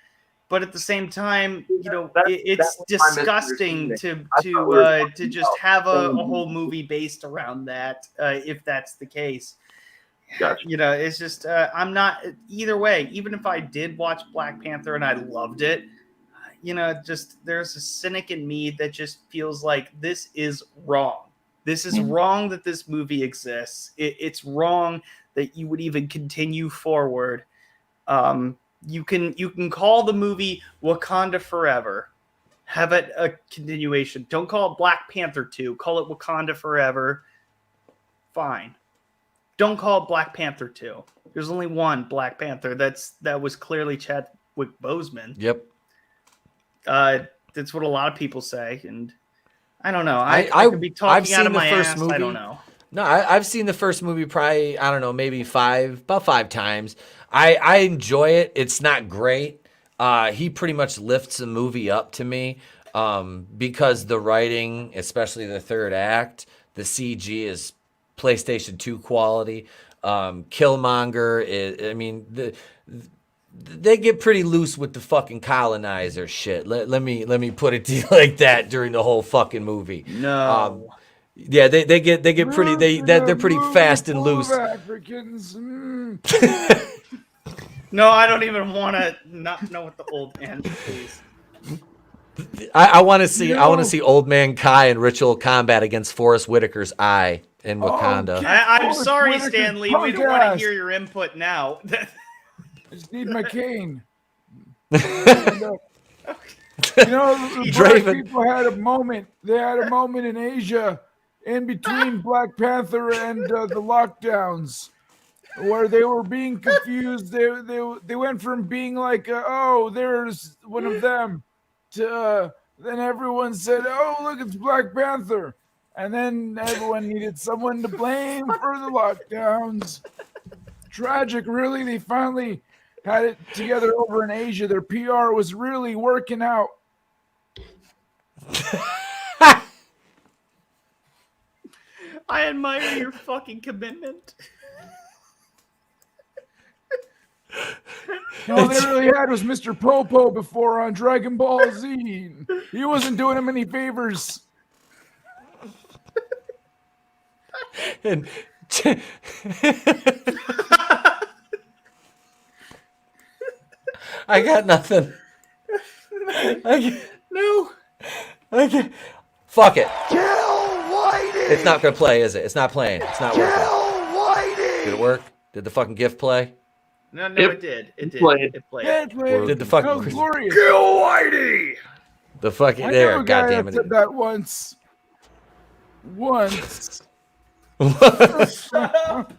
but at the same time, it's disgusting to just have a whole movie based around that. If that's the case, Gotcha. It's just I'm not either way. Even if I did watch Black Panther and I loved it, just there's a cynic in me that just feels like this is wrong. This is wrong that this movie exists. It's wrong that you would even continue forward. You can call the movie Wakanda Forever. Have it a continuation. Don't call it Black Panther 2. Call it Wakanda Forever. Fine. Don't call it Black Panther 2. There's only one Black Panther. That was clearly Chadwick Boseman. Yep. That's what a lot of people say, and I don't know. I could be talking out of my ass. I don't know. No, I've seen the first movie probably, I don't know, maybe about five times. I enjoy it. It's not great. He pretty much lifts the movie up to me because the writing, especially the third act, the CG is PlayStation 2 quality. Killmonger is, I mean, they get pretty loose with the fucking colonizer shit. Let me put it to you like that during the whole fucking movie. No. Yeah, they get pretty they're pretty fast and loose. Africans. No, I don't even want to not know what the old man is. I want to see Old Man Kai in ritual combat against Forrest Whitaker's eye in Wakanda. I'm sorry, Stan Lee. We don't want to hear your input now. I just need my cane. The black people had a moment. They had a moment in Asia in between Black Panther and the lockdowns where they were being confused. They went from being like, oh, there's one of them, to then everyone said, oh, look, it's Black Panther. And then everyone needed someone to blame for the lockdowns. Tragic, really. They finally had it together over in Asia. Their PR was really working out. I admire your fucking commitment. All they really had was Mr. Popo before on Dragon Ball Z. He wasn't doing him any favors. And I got nothing. No. Fuck it. Kill Whitey! It's not gonna play, is it? It's not playing. It's not working. Kill Whitey! Did it work? Did the fucking GIF play? No, it did. It did. Played. It played. Did the fucking How glorious. Kill Whitey! the fucking I there? know a guy God damn that it! said that once. Once. Shut up.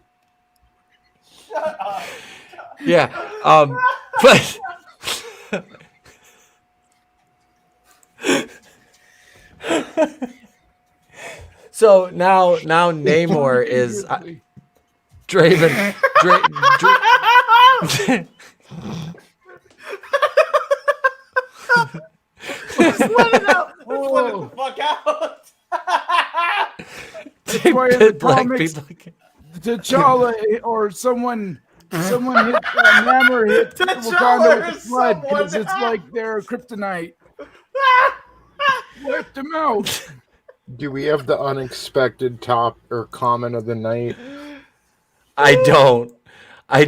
Yeah. But so now Namor is Draven. Just let it out. Just let it the fuck out. That's why in the Black comics, people. T'Challa or someone hit Namor hit Wakanda with the flood because it's like they're kryptonite. Let them out. Do we have the unexpected top or comment of the night? I don't. I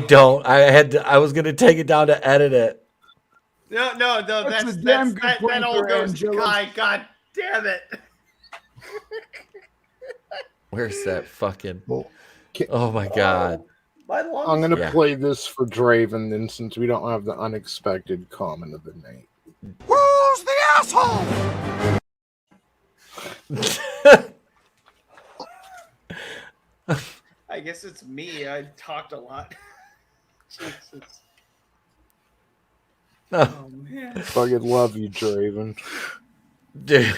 was gonna take it down to edit it. No, that's a damn good that point old there, ghost Angela. guy. God damn it! Where's that fucking? Oh my god! My lungs. I'm gonna Yeah. play this for Draven, then, since we don't have the unexpected comment of the night. Who's the asshole? I guess it's me. I talked a lot. Jesus. Oh man. Fucking love you, Draven. Dude.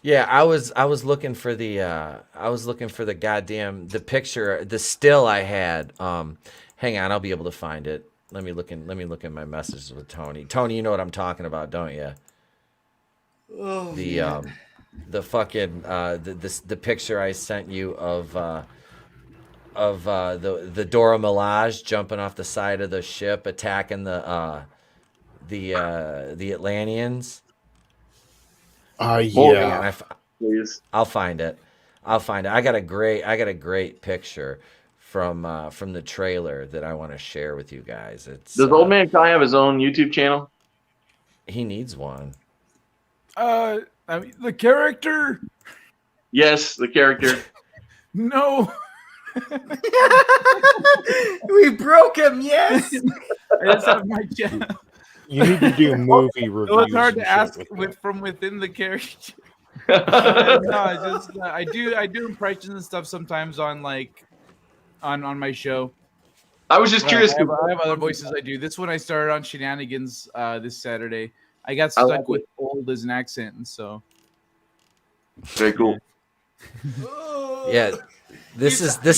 Yeah, I was looking for the goddamn picture, the still I had. Hang on, I'll be able to find it. Let me look in my messages with Tony. Tony, you know what I'm talking about, don't you? Oh, the fucking the picture I sent you of the Dora Milaje jumping off the side of the ship, attacking the Atlanteans. Yeah. Please. I'll find it. I got a great picture from the trailer that I want to share with you guys. It's Does Old Man Kai have his own YouTube channel? He needs one. I mean, the character? Yes, the character. No. We broke him. Yes. I just have my channel. You need to do movie reviews. It was hard and to shit ask with from within the character. I do impressions and stuff sometimes on on my show. I was just curious. I have other voices I do. This one I started on Shenanigans this Saturday. I got stuck with old as an accent, and so very cool. Yeah, this is the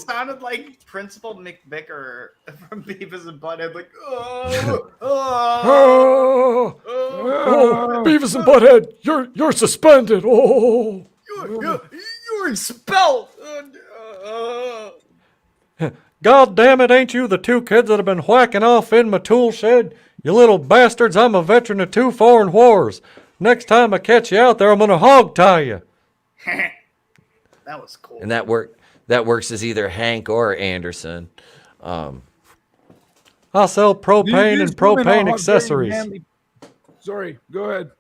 sounded like Principal McVicker from Beavis and Butthead, like Beavis and Butthead, you're suspended. Oh, you're expelled. God damn it! Ain't you the two kids that have been whacking off in my tool shed? You little bastards! I'm a veteran of 2 foreign wars. Next time I catch you out there, I'm gonna hog tie you. That was cool. And that works as either Hank or Anderson. I sell propane and propane accessories. Sorry, go ahead.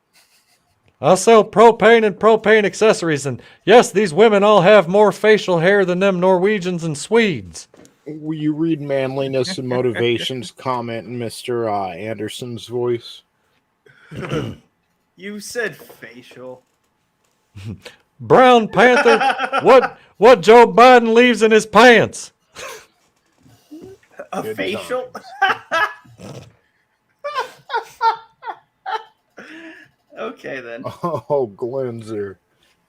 I sell propane and propane accessories, and yes, these women all have more facial hair than them Norwegians and Swedes. Will you read manliness and motivations comment in Mr. Anderson's voice? You said facial. Brown Panther, what Joe Biden leaves in his pants? A Good facial? Okay, then. Oh, Glenzer.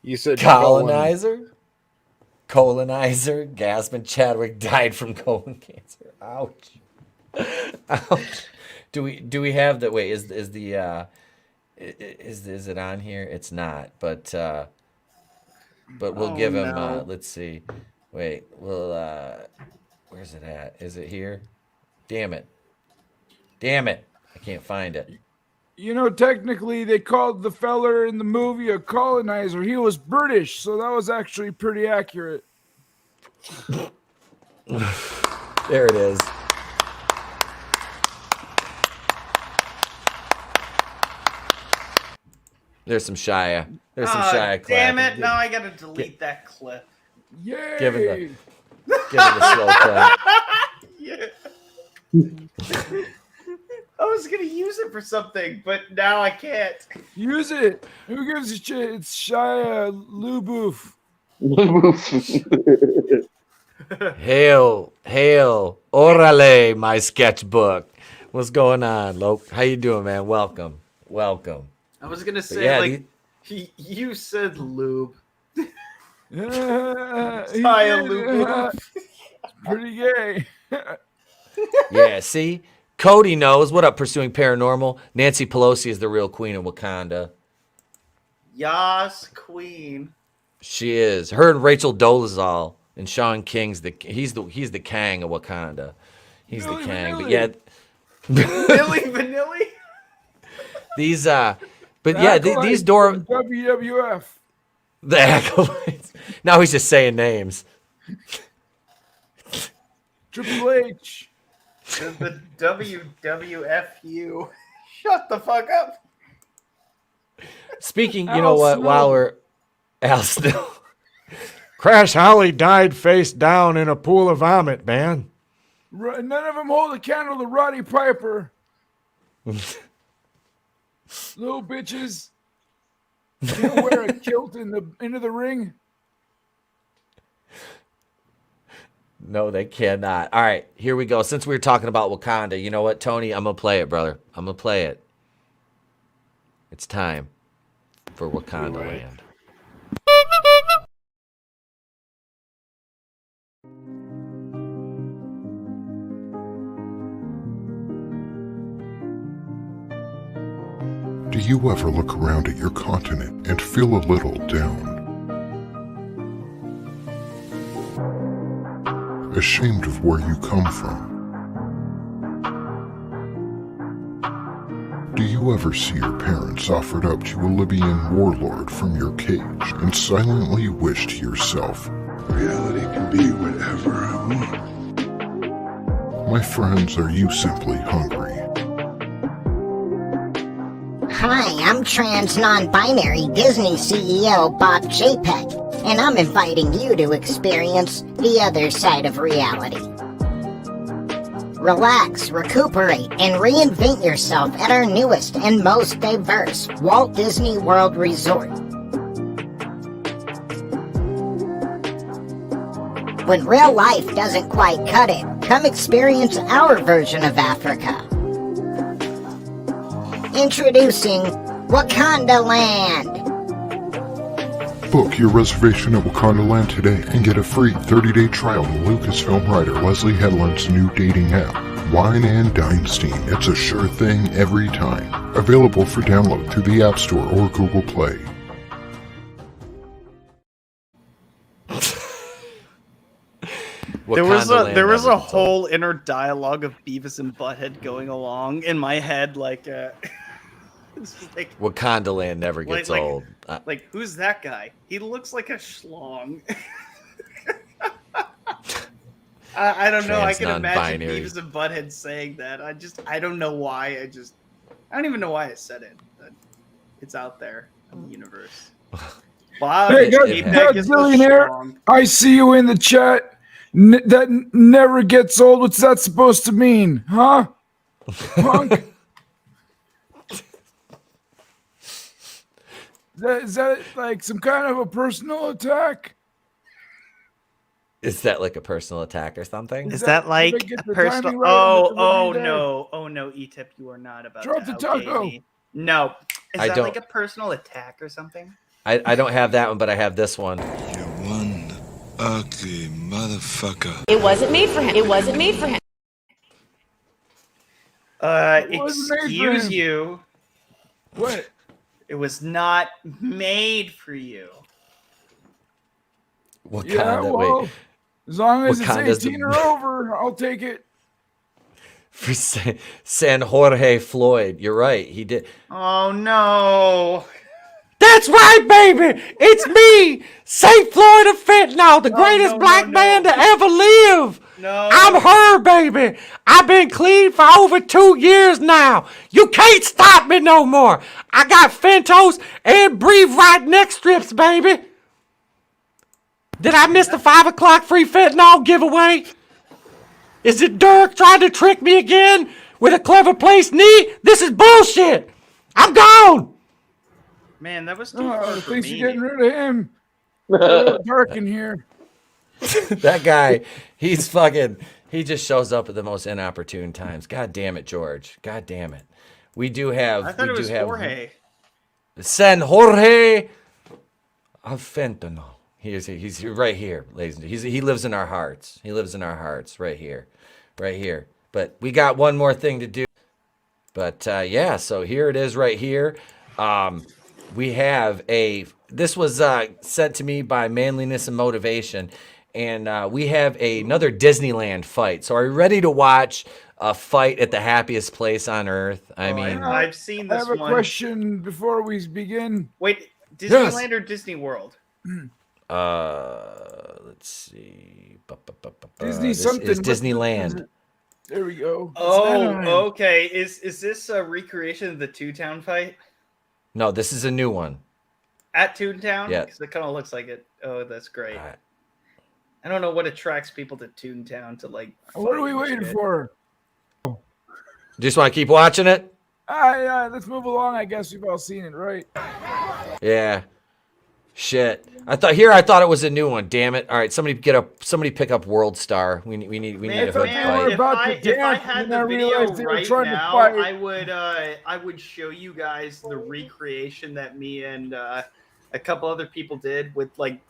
You said Colonizer? Colonizer? Gasman Chadwick died from colon cancer. Ouch. Ouch. Do we have the wait, is it on here? It's not, but we'll give him let's see. Wait, we'll where's it at? Is it here? Damn it. I can't find it. You know, technically, they called the feller in the movie a colonizer. He was British, so that was actually pretty accurate. There it is. There's some Shia. There's some Shia clapping. Damn it! Now I gotta delete that clip. Yay! Give it the slow clap. Yeah. I was gonna use it for something, but now I can't. Use it. Who gives a shit? It's Shia LaBeouf. Hail, orale, my sketchbook. What's going on, Loke? How you doing, man? Welcome. I was gonna say you said lube. Shia LaBeouf. Pretty gay. Yeah, see? Cody knows. What up, Pursuing Paranormal? Nancy Pelosi is the real queen of Wakanda. Yas, queen. She is. Her and Rachel Dolezal and Sean King's he's the Kang of Wakanda. He's the Kang. But yeah. Vanilli. These these door WWF. The acolytes. Now he's just saying names. Triple H. The WWFU. Shut the fuck up. Speaking, you know what? Snow. While we're Al Snow. Crash Holly died face down in a pool of vomit, man. None of them hold a candle to Roddy Piper. Little bitches. Can't wear a kilt into the ring. No, they cannot. All right, here we go. Since we were talking about Wakanda, you know what, Tony? I'm going to play it, brother. I'm going to play it. It's time for Wakanda Land. Do you ever look around at your continent and feel a little down? Ashamed of where you come from? Do you ever see your parents offered up to a Libyan warlord from your cage and silently wish to yourself, reality can be whatever I want? My friends, are you simply hungry? Hi, I'm trans non-binary Disney CEO Bob Chapek, and I'm inviting you to experience the other side of reality. Relax, recuperate, and reinvent yourself at our newest and most diverse Walt Disney World Resort. When real life doesn't quite cut it, come experience our version of Africa. Introducing Wakanda Land. Book your reservation at Wakanda Land today and get a free 30-day trial to Lucasfilm writer Leslie Headland's new dating app, Wine and Dynasty. It's a sure thing every time. Available for download through the App Store or Google Play. There was a whole inner dialogue of Beavis and Butthead going along in my head, like, like Wakanda Land never gets old. Like, who's that guy? He looks like a schlong. I don't know. I can imagine Beavis and Butthead saying that. I don't know why. I don't even know why I said it. But it's out there in the universe. Bob, hey, Godzillionaire, I see you in the chat. That never gets old. What's that supposed to mean, huh? Punk? Is that like some kind of a personal attack? Is that like a personal attack or something? Is that like a personal? Oh no, E-Tip, you are not about Drop to the taco. me. No, is I that don't- like a personal attack or something? I don't have that one, but I have this one. One ugly motherfucker. It wasn't made for him. It wasn't made for him. Excuse you. What? It was not made for you. Wakanda, Yeah, well, wait. as long as Wakanda's it's 18 the- or over, I'll take it. For San Jorge Floyd. You're right. He did. Oh no. That's right, baby. It's me, St. Floyd of Fentanyl, the greatest black man to ever live. No. I'm her, baby. I've been clean for over 2 years now. You can't stop me no more. I got Fentos and Breathe Right neck strips, baby. Did I miss the 5 o'clock free fentanyl giveaway? Is it Dirk trying to trick me again with a clever placed knee? This is bullshit. I'm gone. Man, that was too far for Thanks for me. getting rid of him. Dark in here. That guy, he's fucking, he just shows up at the most inopportune times. God damn it, George. God damn it. We do have, I thought it was Jorge. San Jorge of Fentanyl. He's right here, ladies and gentlemen. He lives in our hearts. He lives in our hearts right here. Right here. But we got one more thing to do. But yeah, so here it is right here. We have this was sent to me by Manliness and Motivation. And we have another Disneyland fight. So are you ready to watch a fight at the happiest place on earth? I mean, I've seen this I have one. a question before we begin. Wait, Disneyland or Disney World? let's see. Disney This something. is Disneyland. There we go. Oh, okay. Is this a recreation of the Toontown fight No, this is a new one. at Toontown? Yeah. Because it kind of looks like it. Oh, that's great. I don't know what attracts people to Toontown to like. What are we fight and waiting shit. for? Just want to keep watching it? Yeah, let's move along. I guess we've all seen it, right? Yeah. Shit. I thought it was a new one. Damn it. All right, somebody pick up World Star. We need a hood fight. If I had the video right now, I would show you guys the recreation that me and a couple other people did with like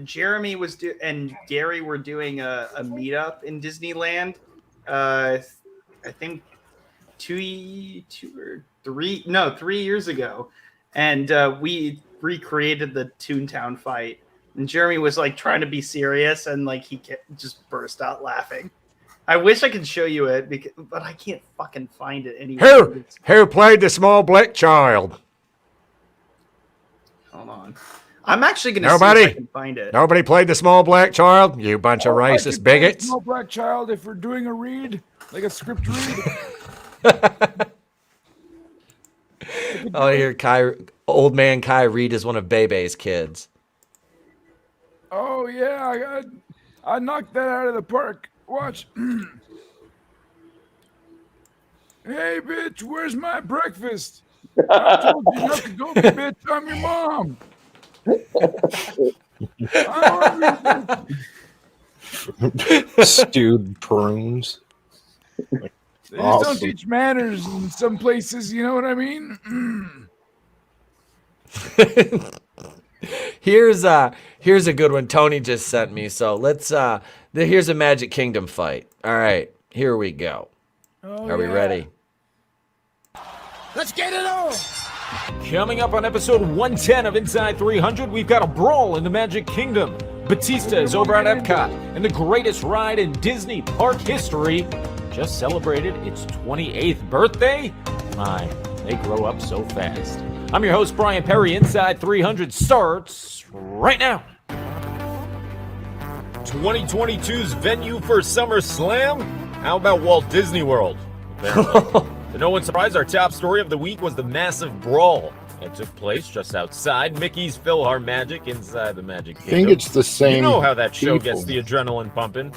Jeremy and Gary were doing a meetup in Disneyland. I think 3 years ago, and we recreated the Toontown fight. And Jeremy was like trying to be serious, and like he just burst out laughing. I wish I could show you it, but I can't fucking find it anywhere. Who played the small black child? Hold on. I'm actually going to see if I can find it. Nobody played the small black child? You bunch of racist bigots. Small black child, if we're doing a read, like a script read. Oh, here, old man Kai Reed is one of Bebe's kids. Oh yeah, I knocked that out of the park. Watch. Hey bitch, where's my breakfast? I told you not to go, bitch. I'm your mom. Stewed prunes. They just don't teach manners in some places, you know what I mean? Here's a good one Tony just sent me. So let's here's a Magic Kingdom fight. All right, here we go. Are we ready? Let's get it on! Coming up on episode 110 of Inside 300, we've got a brawl in the Magic Kingdom. Batista is over at Epcot, and the greatest ride in Disney park history just celebrated its 28th birthday. My, they grow up so fast. I'm your host, Brian Perry. Inside 300 starts right now. 2022's venue for SummerSlam? How about Walt Disney World? Apparently. To no one's surprise, our top story of the week was the massive brawl that took place just outside Mickey's PhilharMagic inside the Magic Kingdom. I think it's the same. You know how that show people. gets the adrenaline pumping.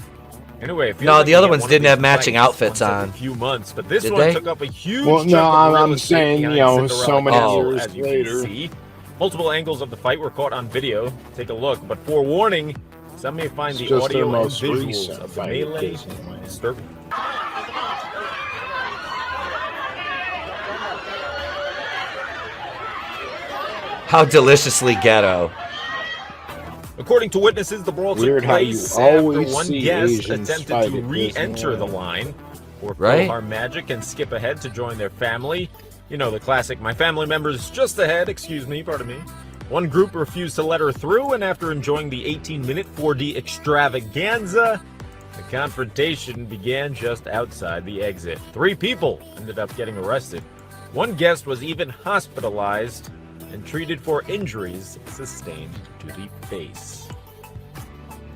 Anyway, it feels No, like the we other get ones one of didn't these have matching fights outfits once every on. few months, but this Did one they? took up a huge Well, chunk no, of the real I'm estate saying, behind you know, Cinderella so many Castle, years as you later. can see. Multiple angles of the fight were caught on video. Take a look, but forewarning, some may find It's the just their audio and most visuals recent of the fight at melee Disneyland. disturbing. How deliciously ghetto. According to witnesses, the brawl took Weird how you place after always one see guest Asians attempted fight to at re-enter the Disneyland. line for Right? PhilharMagic and skip ahead to join their family. You know, the classic, my family member's just ahead, excuse me, pardon me. One group refused to let her through, and after enjoying the 18-minute 4D extravaganza, the confrontation began just outside the exit. 3 people ended up getting arrested. One guest was even hospitalized and treated for injuries sustained to the face.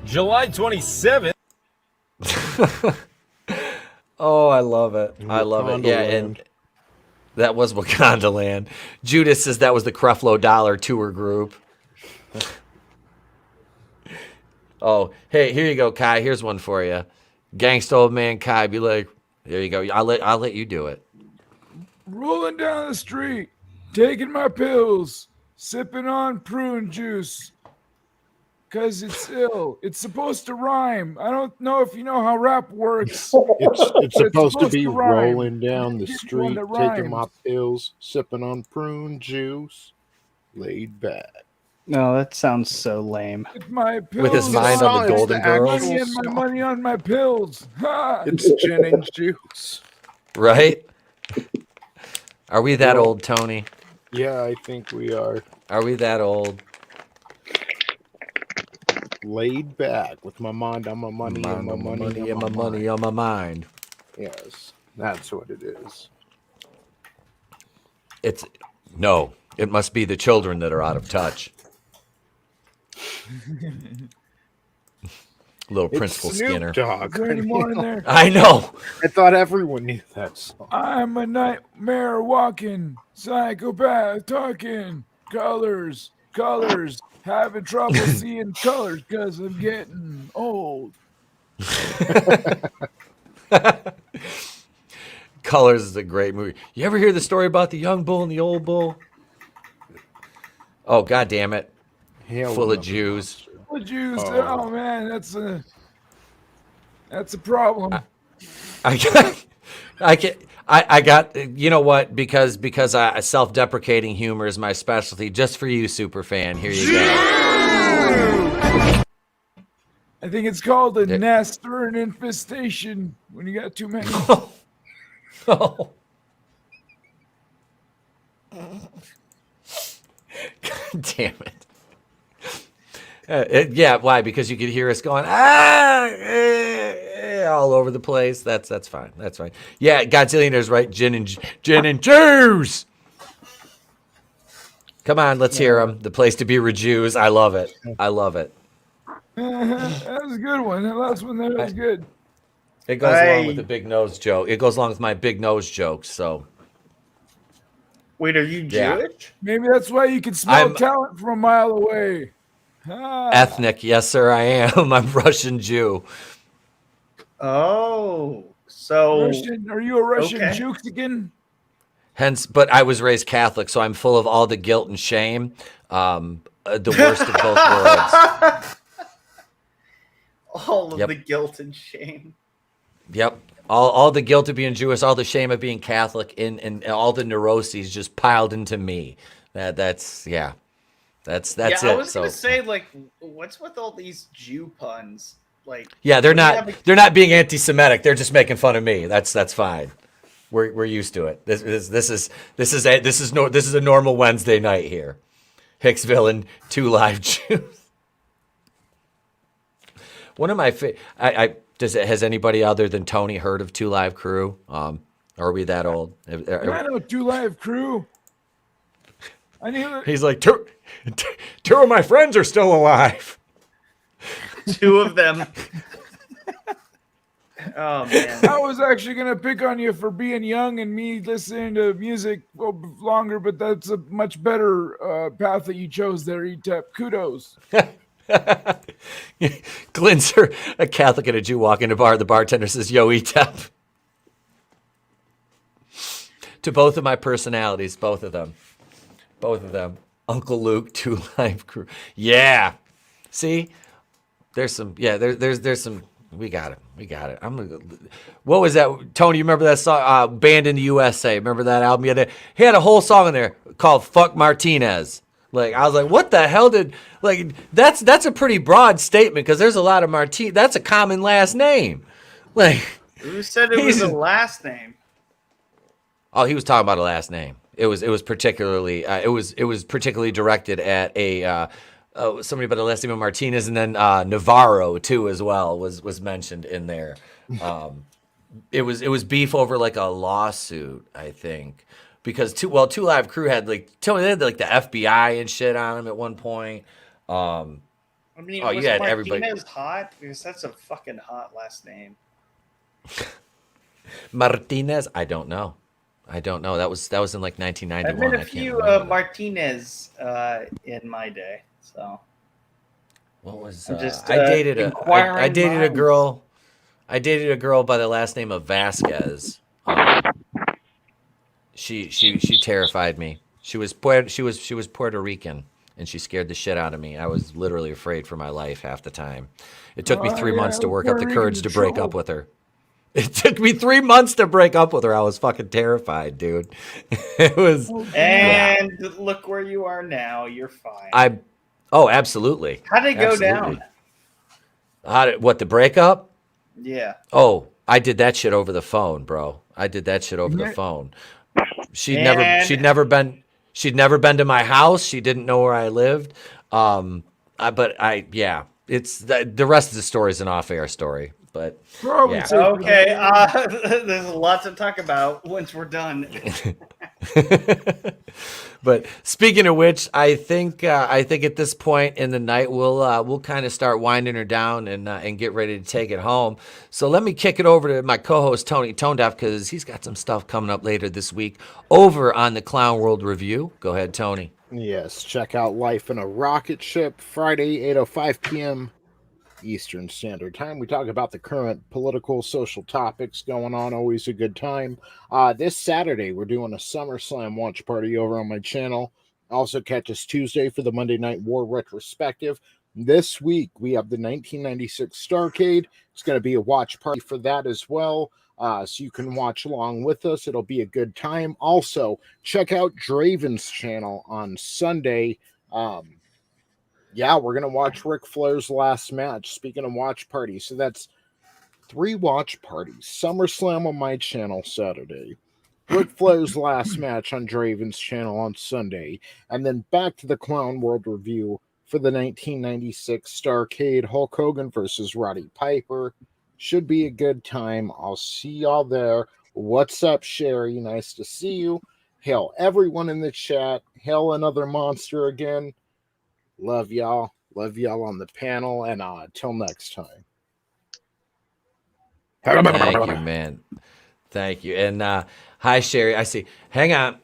July 27th. Oh, I love it. I love it. Yeah, and that was Wakanda Land. Judas says that was the Creflo Dollar tour group. Oh, hey, here you go, Kai. Here's one for you. Gangsta old man Kai, be like, there you go. I'll let you do it. Rolling down the street, taking my pills, sipping on prune juice. Cause it's ill. It's supposed to rhyme. I don't know if you know how rap works. It's supposed to be rhyme. rolling down the Get one street, that taking my rhymes. pills, sipping on prune juice, laid back. No, that sounds so lame. With my pills. With his mind on the Golden Girls. Money and my money on my pills. Ha! It's gin and juice. Right? Are we that old, Tony? Yeah, I think we are. Are we that old? Laid back with my mind on my money and my money on my money on my mind. Yes, that's what it is. No, it must be the children that are out of touch. Little It's Principal Snoop Skinner. Dogg. Is there any more in there? I know. I thought everyone knew that song. I'm a nightmare walking, psychopath talking, colors, having trouble seeing colors because I'm getting old. Colors is a great movie. You ever hear the story about the young bull and the old bull? Oh, God damn it. Hail Full of another Jews. The Jews, oh man, that's a problem. I got, you know what? Because self-deprecating humor is my specialty. Just for you, super fan. Here you go. I think it's called a nest or an infestation when you got too many. Oh. God damn it. Yeah, why? Because you could hear us going all over the place. That's fine. That's fine. Yeah, Godzillionaires, right? Gin and juice. Come on, let's hear them. The place to be Jews. I love it. I love it. That was a good one. That last one there was good. It goes along with the big nose joke. It goes along with my big nose jokes. So. Wait, are you Jewish? Maybe that's why you can smell talent from a mile away. Ethnic, yes, sir, I am. I'm Russian Jew. Oh, so are you a Russian Juke again? Hence, but I was raised Catholic, so I'm full of all the guilt and shame. The worst of both worlds. All of the guilt and shame. Yep. All the guilt of being Jewish, all the shame of being Catholic, and all the neuroses just piled into me. That's it. I was gonna say, like, what's with all these Jew puns? Like, yeah, they're not being anti-Semitic. They're just making fun of me. That's fine. We're used to it. This is a normal Wednesday night here. Hicksville and 2 Live Jews. One of my has anybody other than Tony heard of 2 Live Crew? Are we that old? I know 2 Live Crew. I knew it. He's like, two of my friends are still alive. 2 of them. Oh man! I was actually gonna pick on you for being young and me listening to music longer, but that's a much better path that you chose there, ETEP. Kudos. Glinzer, a Catholic and a Jew walk in a bar. The bartender says, "Yo, ETEP." To both of my personalities, both of them. Uncle Luke, 2 Live Crew. Yeah. See, there's some. Yeah, there's some. We got it. What was that, Tony? You remember that song, Band in the USA? Remember that album? He had a whole song in there called "Fuck Martinez." Like, I was like, what the hell that's a pretty broad statement because there's a lot of Martinez. That's a common last name. Like, who said it was a last name? Oh, he was talking about a last name. It was particularly particularly directed at a somebody by the last name of Martinez, and then Navarro too as well was mentioned in there. It was beef over like a lawsuit, I think, because 2 Live Crew had like the FBI and shit on them at one point. I mean, was you had Martinez everybody hot? Because that's a fucking hot last name. Martinez, I don't know. That was in like 1991. I've met a few Martinez in my day. So what was just, I dated a girl. I dated a girl by the last name of Vasquez. She terrified me. She was Puerto Rican, and she scared the shit out of me. I was literally afraid for my life half the time. It took me 3 months to work up the courage to break up with her. It took me 3 months to break up with her. I was fucking terrified, dude. It was. And look where you are now. You're fine. Absolutely. How did it go down? The breakup? Yeah. Oh, I did that shit over the phone, bro. The phone. She'd never been to my house. She didn't know where I lived. It's the rest of the story is an off-air story. But okay, there's a lot to talk about once we're done. But speaking of which, I think at this point in the night we'll kind of start winding her down and get ready to take it home. So let me kick it over to my co-host Tony ToneDef, because he's got some stuff coming up later this week over on the Clown World Review. Go ahead, Tony. Yes, check out Life in a Rocket Ship, Friday, 8:05 p.m. Eastern Standard Time. We talk about the current political, social topics going on. Always a good time. This Saturday, we're doing a SummerSlam watch party over on my channel. Also, catch us Tuesday for the Monday Night War retrospective. This week, we have the 1996 Starrcade. It's going to be a watch party for that as well. So you can watch along with us. It'll be a good time. Also, check out Draven's channel on Sunday. Yeah, we're going to watch Ric Flair's last match. Speaking of watch parties, so that's 3 watch parties. SummerSlam on my channel Saturday. Ric Flair's last match on Draven's channel on Sunday. And then back to the Clown World Review for the 1996 Starrcade, Hulk Hogan versus Roddy Piper. Should be a good time. I'll see y'all there. What's up, Sherry? Nice to see you. Hail everyone in the chat. Hail another monster again. Love y'all. Love y'all on the panel. And till next time. Thank you, man. Thank you. And hi, Sherry. I see. Hang on.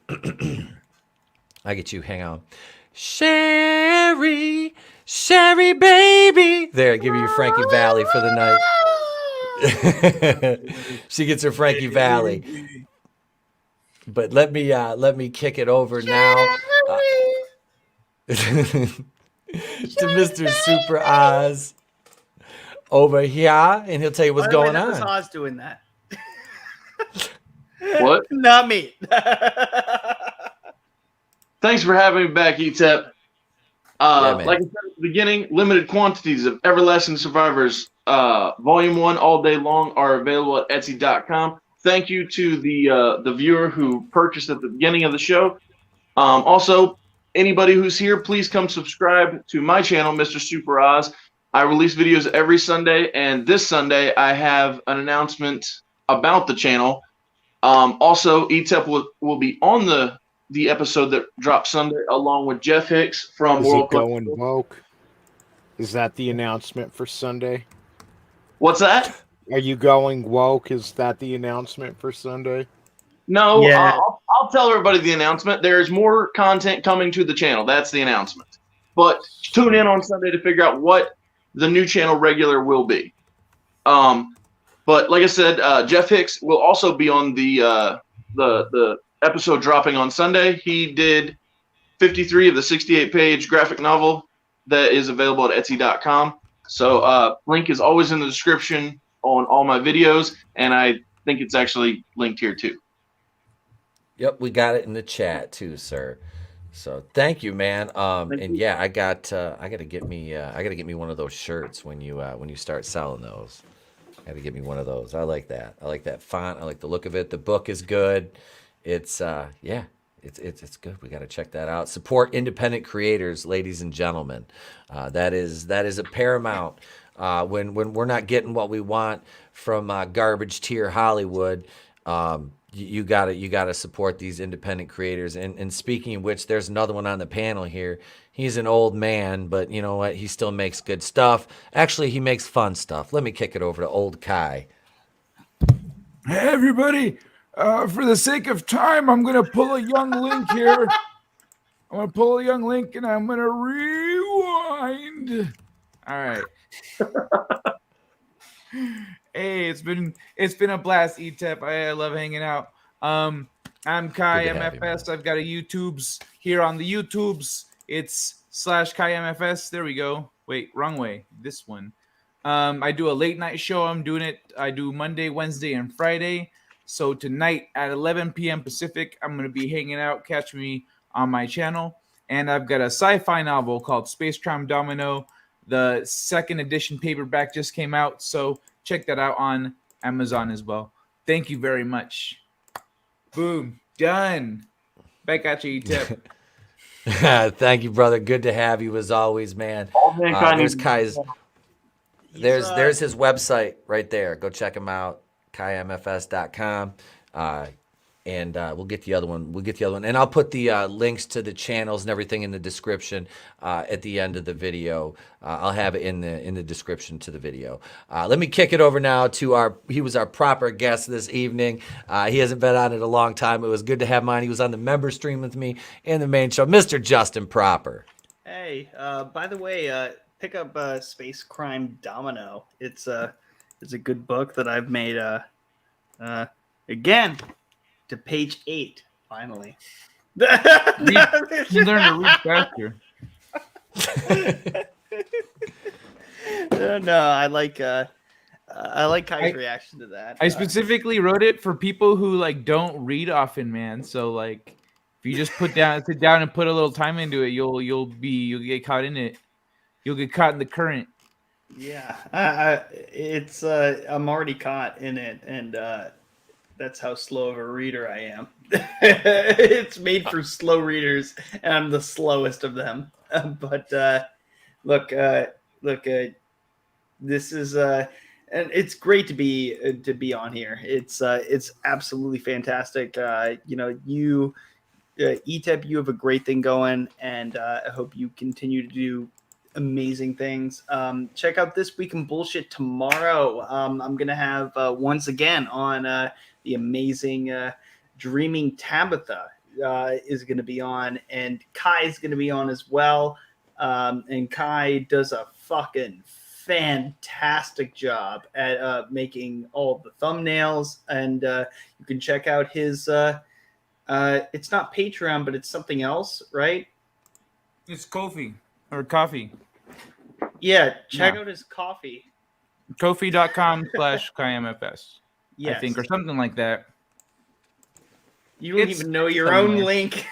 I get you. Hang on. Sherry, baby. There, give you your Frankie Valley for the night. She gets her Frankie Valley. But let me kick it over now to Mr. Super Oz over here, and he'll tell you what's going on. That was Oz doing that. What? Not me. Thanks for having me back, ETEP. Man. Like I said at the beginning, limited quantities of Everlasting Survivors Volume 1 all day long are available at Etsy.com. Thank you to the viewer who purchased at the beginning of the show. Also, anybody who's here, please come subscribe to my channel, Mr. Super Oz. I release videos every Sunday, and this Sunday I have an announcement about the channel. Also, ETEP will be on the episode that drops Sunday, along with Jeff Hicks from Is World it going woke? Is that the announcement for Sunday? What's that? Are you going woke? Is that the announcement for Sunday? No, Yeah. I'll tell everybody the announcement. There's more content coming to the channel. That's the announcement. But tune in on Sunday to figure out what the new channel regular will be. But like I said, Jeff Hicks will also be on the episode dropping on Sunday. He did 53 of the 68-page graphic novel that is available at Etsy.com. So link is always in the description on all my videos, and I think it's actually linked here too. Yep, we got it in the chat too, sir. So thank you, man. And yeah, I got to get me one of those shirts when you start selling those. I got to get me one of those. I like that. I like that font. I like the look of it. The book is good. It's it's good. We got to check that out. Support independent creators, ladies and gentlemen. That is a paramount. When we're not getting what we want from garbage tier Hollywood, you gotta support these independent creators. And speaking of which, there's another one on the panel here. He's an old man, but you know what? He still makes good stuff. Actually, he makes fun stuff. Let me kick it over to old Kai. Hey, everybody. For the sake of time, I'm going to pull a young link here. I'm going to pull a young link, and I'm going to rewind. All right. Hey, it's been a blast, ETEP. I love hanging out. I'm Kai MFS. I've got a YouTubes here on the YouTubes. It's /Kai MFS. There we go. Wait, wrong way. This one. I do a late night show. I do Monday, Wednesday, and Friday. So tonight at 11 p.m. Pacific, I'm going to be hanging out. Catch me on my channel. And I've got a sci-fi novel called Space Crime Domino. The second edition paperback just came out. So check that out on Amazon as well. Thank you very much. Boom. Done. Back at you, ETEP. Thank you, brother. Good to have you as always, man. There's Kai's. There's his website right there. Go check him out. KaiMFS.com. and we'll get the other one. And I'll put the links to the channels and everything in the description at the end of the video. I'll have it in the description to the video. Let me kick it over now to he was our proper guest this evening. He hasn't been on it a long time. It was good to have him on. He was on the member stream with me in the main show, Mr. Justin Proper. Hey, by the way, pick up Space Crime Domino. It's a good book that I've made. Again, to page 8, finally. You learn to read faster. No, I like Kai's reaction to that. I specifically wrote it for people who like don't read often, man. So like, if you just sit down and put a little time into it, you'll get caught in it. You'll get caught in the current. Yeah, I'm already caught in it, and that's how slow of a reader I am. It's made for slow readers, and I'm the slowest of them. But look, this is and it's great to be on here. It's absolutely fantastic. You ETEP, you have a great thing going, and I hope you continue to do amazing things. Check out This Week in Bullshit tomorrow. I'm gonna have once again on the amazing Dreaming Tabitha is gonna be on, and Kai is gonna be on as well. And Kai does a fucking fantastic job at making all the thumbnails, and you can check out his it's not Patreon, but it's something else, right? It's Ko-fi or coffee. Yeah, check out his coffee. Ko-fi.com/KaiMFS. Yes. I think, or something like that. You don't even know your own link.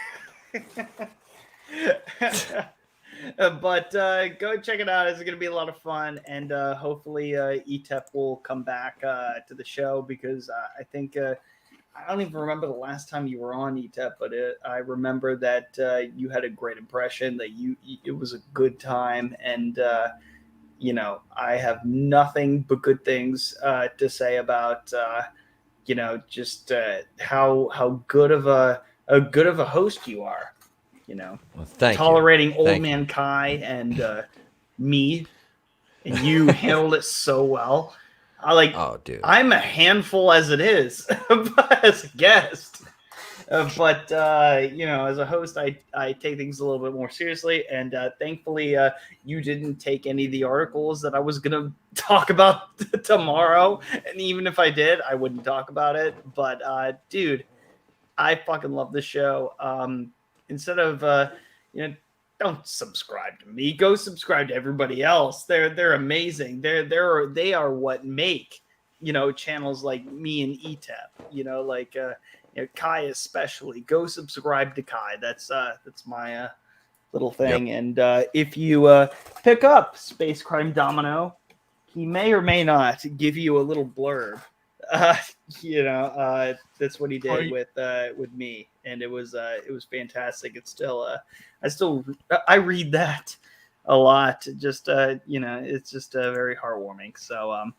But go check it out. It's going to be a lot of fun. And hopefully ETEP will come back to the show, because I think I don't even remember the last time you were on ETEP, but I remember that you had a great impression, that it was a good time. And, I have nothing but good things to say about, just how good of a host you are. Well, thank tolerating you. old man Kai and me, and you handled it so well. Oh, dude. I'm a handful as it is, as a guest. But as a host, I take things a little bit more seriously. And thankfully, you didn't take any of the articles that I was going to talk about tomorrow. And even if I did, I wouldn't talk about it. But, dude, I fucking love this show. Instead of, don't subscribe to me. Go subscribe to everybody else. They're amazing. They are what make, channels like me and ETEP, Kai especially. Go subscribe to Kai. That's my little thing. Yep. And if you pick up Space Crime Domino, he may or may not give you a little blurb. That's what he did with me, and it was fantastic. It's still I read that a lot. Just it's just very heartwarming. So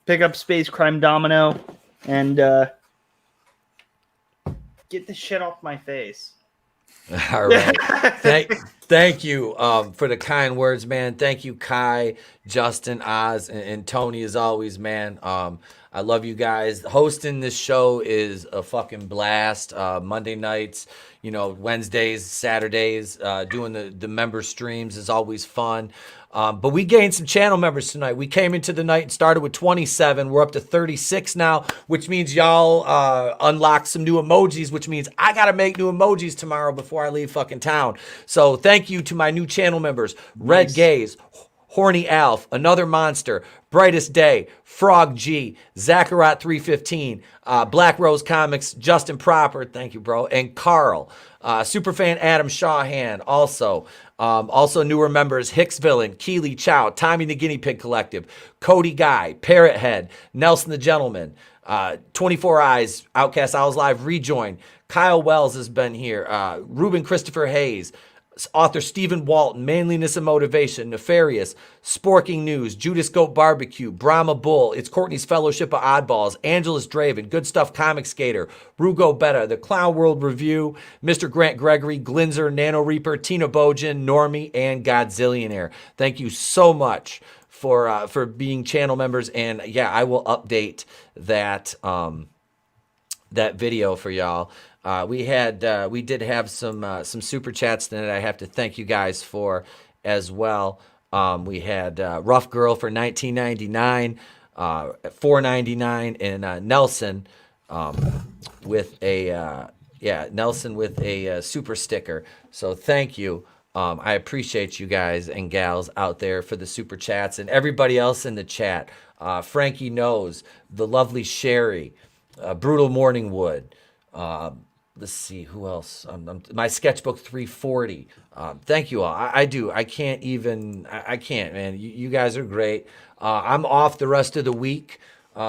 pick up Space Crime Domino and get the shit off my face. All right. Thank you for the kind words, man. Thank you, Kai, Justin, Oz, and Tony, as always, man. I love you guys. Hosting this show is a fucking blast. Monday nights, Wednesdays, Saturdays, doing the member streams is always fun. But we gained some channel members tonight. We came into the night and started with 27. We're up to 36 now, which means y'all unlocked some new emojis, which means I got to make new emojis tomorrow before I leave fucking town. So thank you to my new channel members, Red Gaze, Horny Alf, Another Monster, Brightest Day, Frog G, Zacharot 315, Black Rose Comics, Justin Proper, thank you, bro, and Carl, Superfan Adam Shawhan, also newer members, Hicks Villain, Keely Chow, Tommy the Guinea Pig Collective, Cody Guy, Parrot Head, Nelson the Gentleman, 24 Eyes, Outcast Owls Live Rejoin, Kyle Wells has been here, Ruben Christopher Hayes, author Stephen Walton, Manliness and Motivation, Nefarious, Sporking News, Judas Goat Barbecue, Brahma Bull, It's Courtney's Fellowship of Oddballs, Angelus Draven, Good Stuff Comic Skater, Rugo Betta, The Clown World Review, Mr. Grant Gregory, Glinzer, Nano Reaper, Tina Bojan, Normie, and Godzillionaire. Thank you so much for being channel members, and yeah, I will update that that video for y'all. We did have some super chats that I have to thank you guys for as well. We had Rough Girl for $19.99, $4.99, and Nelson with a Nelson with a super sticker. So thank you. I appreciate you guys and gals out there for the super chats, and everybody else in the chat. Frankie Knows, the lovely Sherry, Brutal Morningwood. Let's see, who else? My Sketchbook 340. Thank you all. I can't, man. You guys are great. I'm off the rest of the week.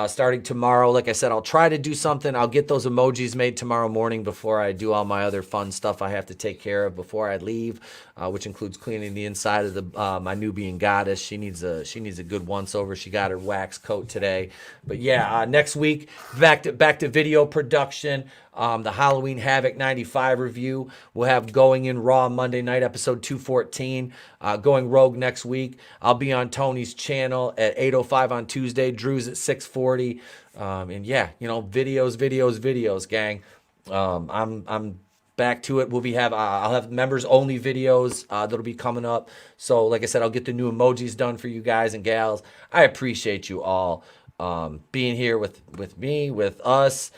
Starting tomorrow, like I said, I'll try to do something. I'll get those emojis made tomorrow morning before I do all my other fun stuff I have to take care of before I leave, which includes cleaning the inside of the my Nubian goddess. She needs a good once over. She got her wax coat today. But yeah, next week back to video production. The Halloween Havoc 95 review. We'll have Going in Raw Monday night, episode 214. Going Rogue next week. I'll be on Tony's channel at 8:05 on Tuesday. Drew's at 6:40. And yeah, videos, gang. I'm back to it. I'll have members only videos that'll be coming up. So like I said, I'll get the new emojis done for you guys and gals. I appreciate you all being here with me, with us.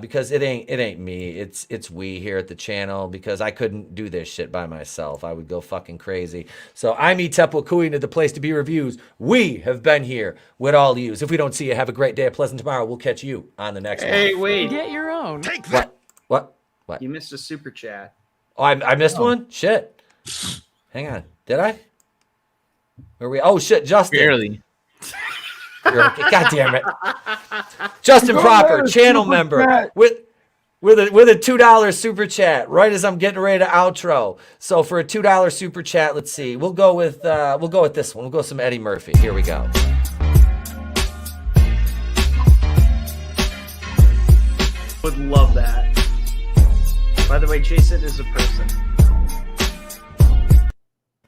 Because it ain't me, it's we here at the channel, because I couldn't do this shit by myself. I would go fucking crazy. So I'm Tepwakui to the Place to Be Reviews. We have been here with all yous. If we don't see you, have a great day, a pleasant tomorrow. We'll catch you on the next one. Hey, wait. Get your own. Take that. What? You missed a super chat. Oh, I missed one? Shit. Hang on. Did I? Where we? Oh shit, Justin. Barely. God damn it. Justin Proper, channel member with a $2 super chat right as I'm getting ready to outro. So for a $2 super chat, let's see. We'll go with this one. We'll go with some Eddie Murphy. Here we go. Would love that. By the way, Jason is a person.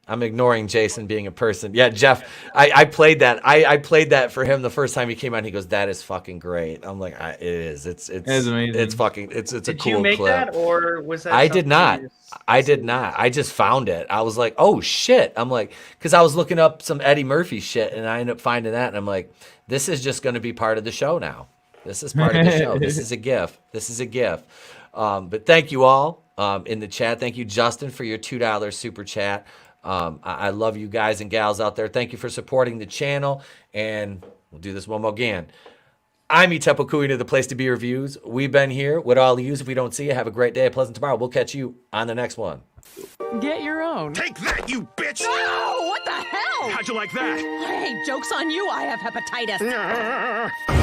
I'm ignoring Jason being a person. Yeah, Jeff, I played that. I played that for him the first time he came on. He goes, "That is fucking great." I'm like, "It is. It's amazing. It's fucking. It's a cool clip." Did you make that, or was that? I did not. I did not. I just found it. I was like, "Oh shit!" I'm like, because I was looking up some Eddie Murphy shit, and I ended up finding that, and I'm like, "This is just going to be part of the show now. This is part of the show. This is a gift. This is a gift." But thank you all in the chat. Thank you, Justin, for your $2 super chat. I love you guys and gals out there. Thank you for supporting the channel, and we'll do this one more again. I'm Tepwakui to the Place to Be Reviews. We've been here with all of you. If we don't see you, have a great day, a pleasant tomorrow. We'll catch you on the next one. Get your own. Take that, you bitch! No! What the hell? How'd you like that? Hey, joke's on you. I have hepatitis.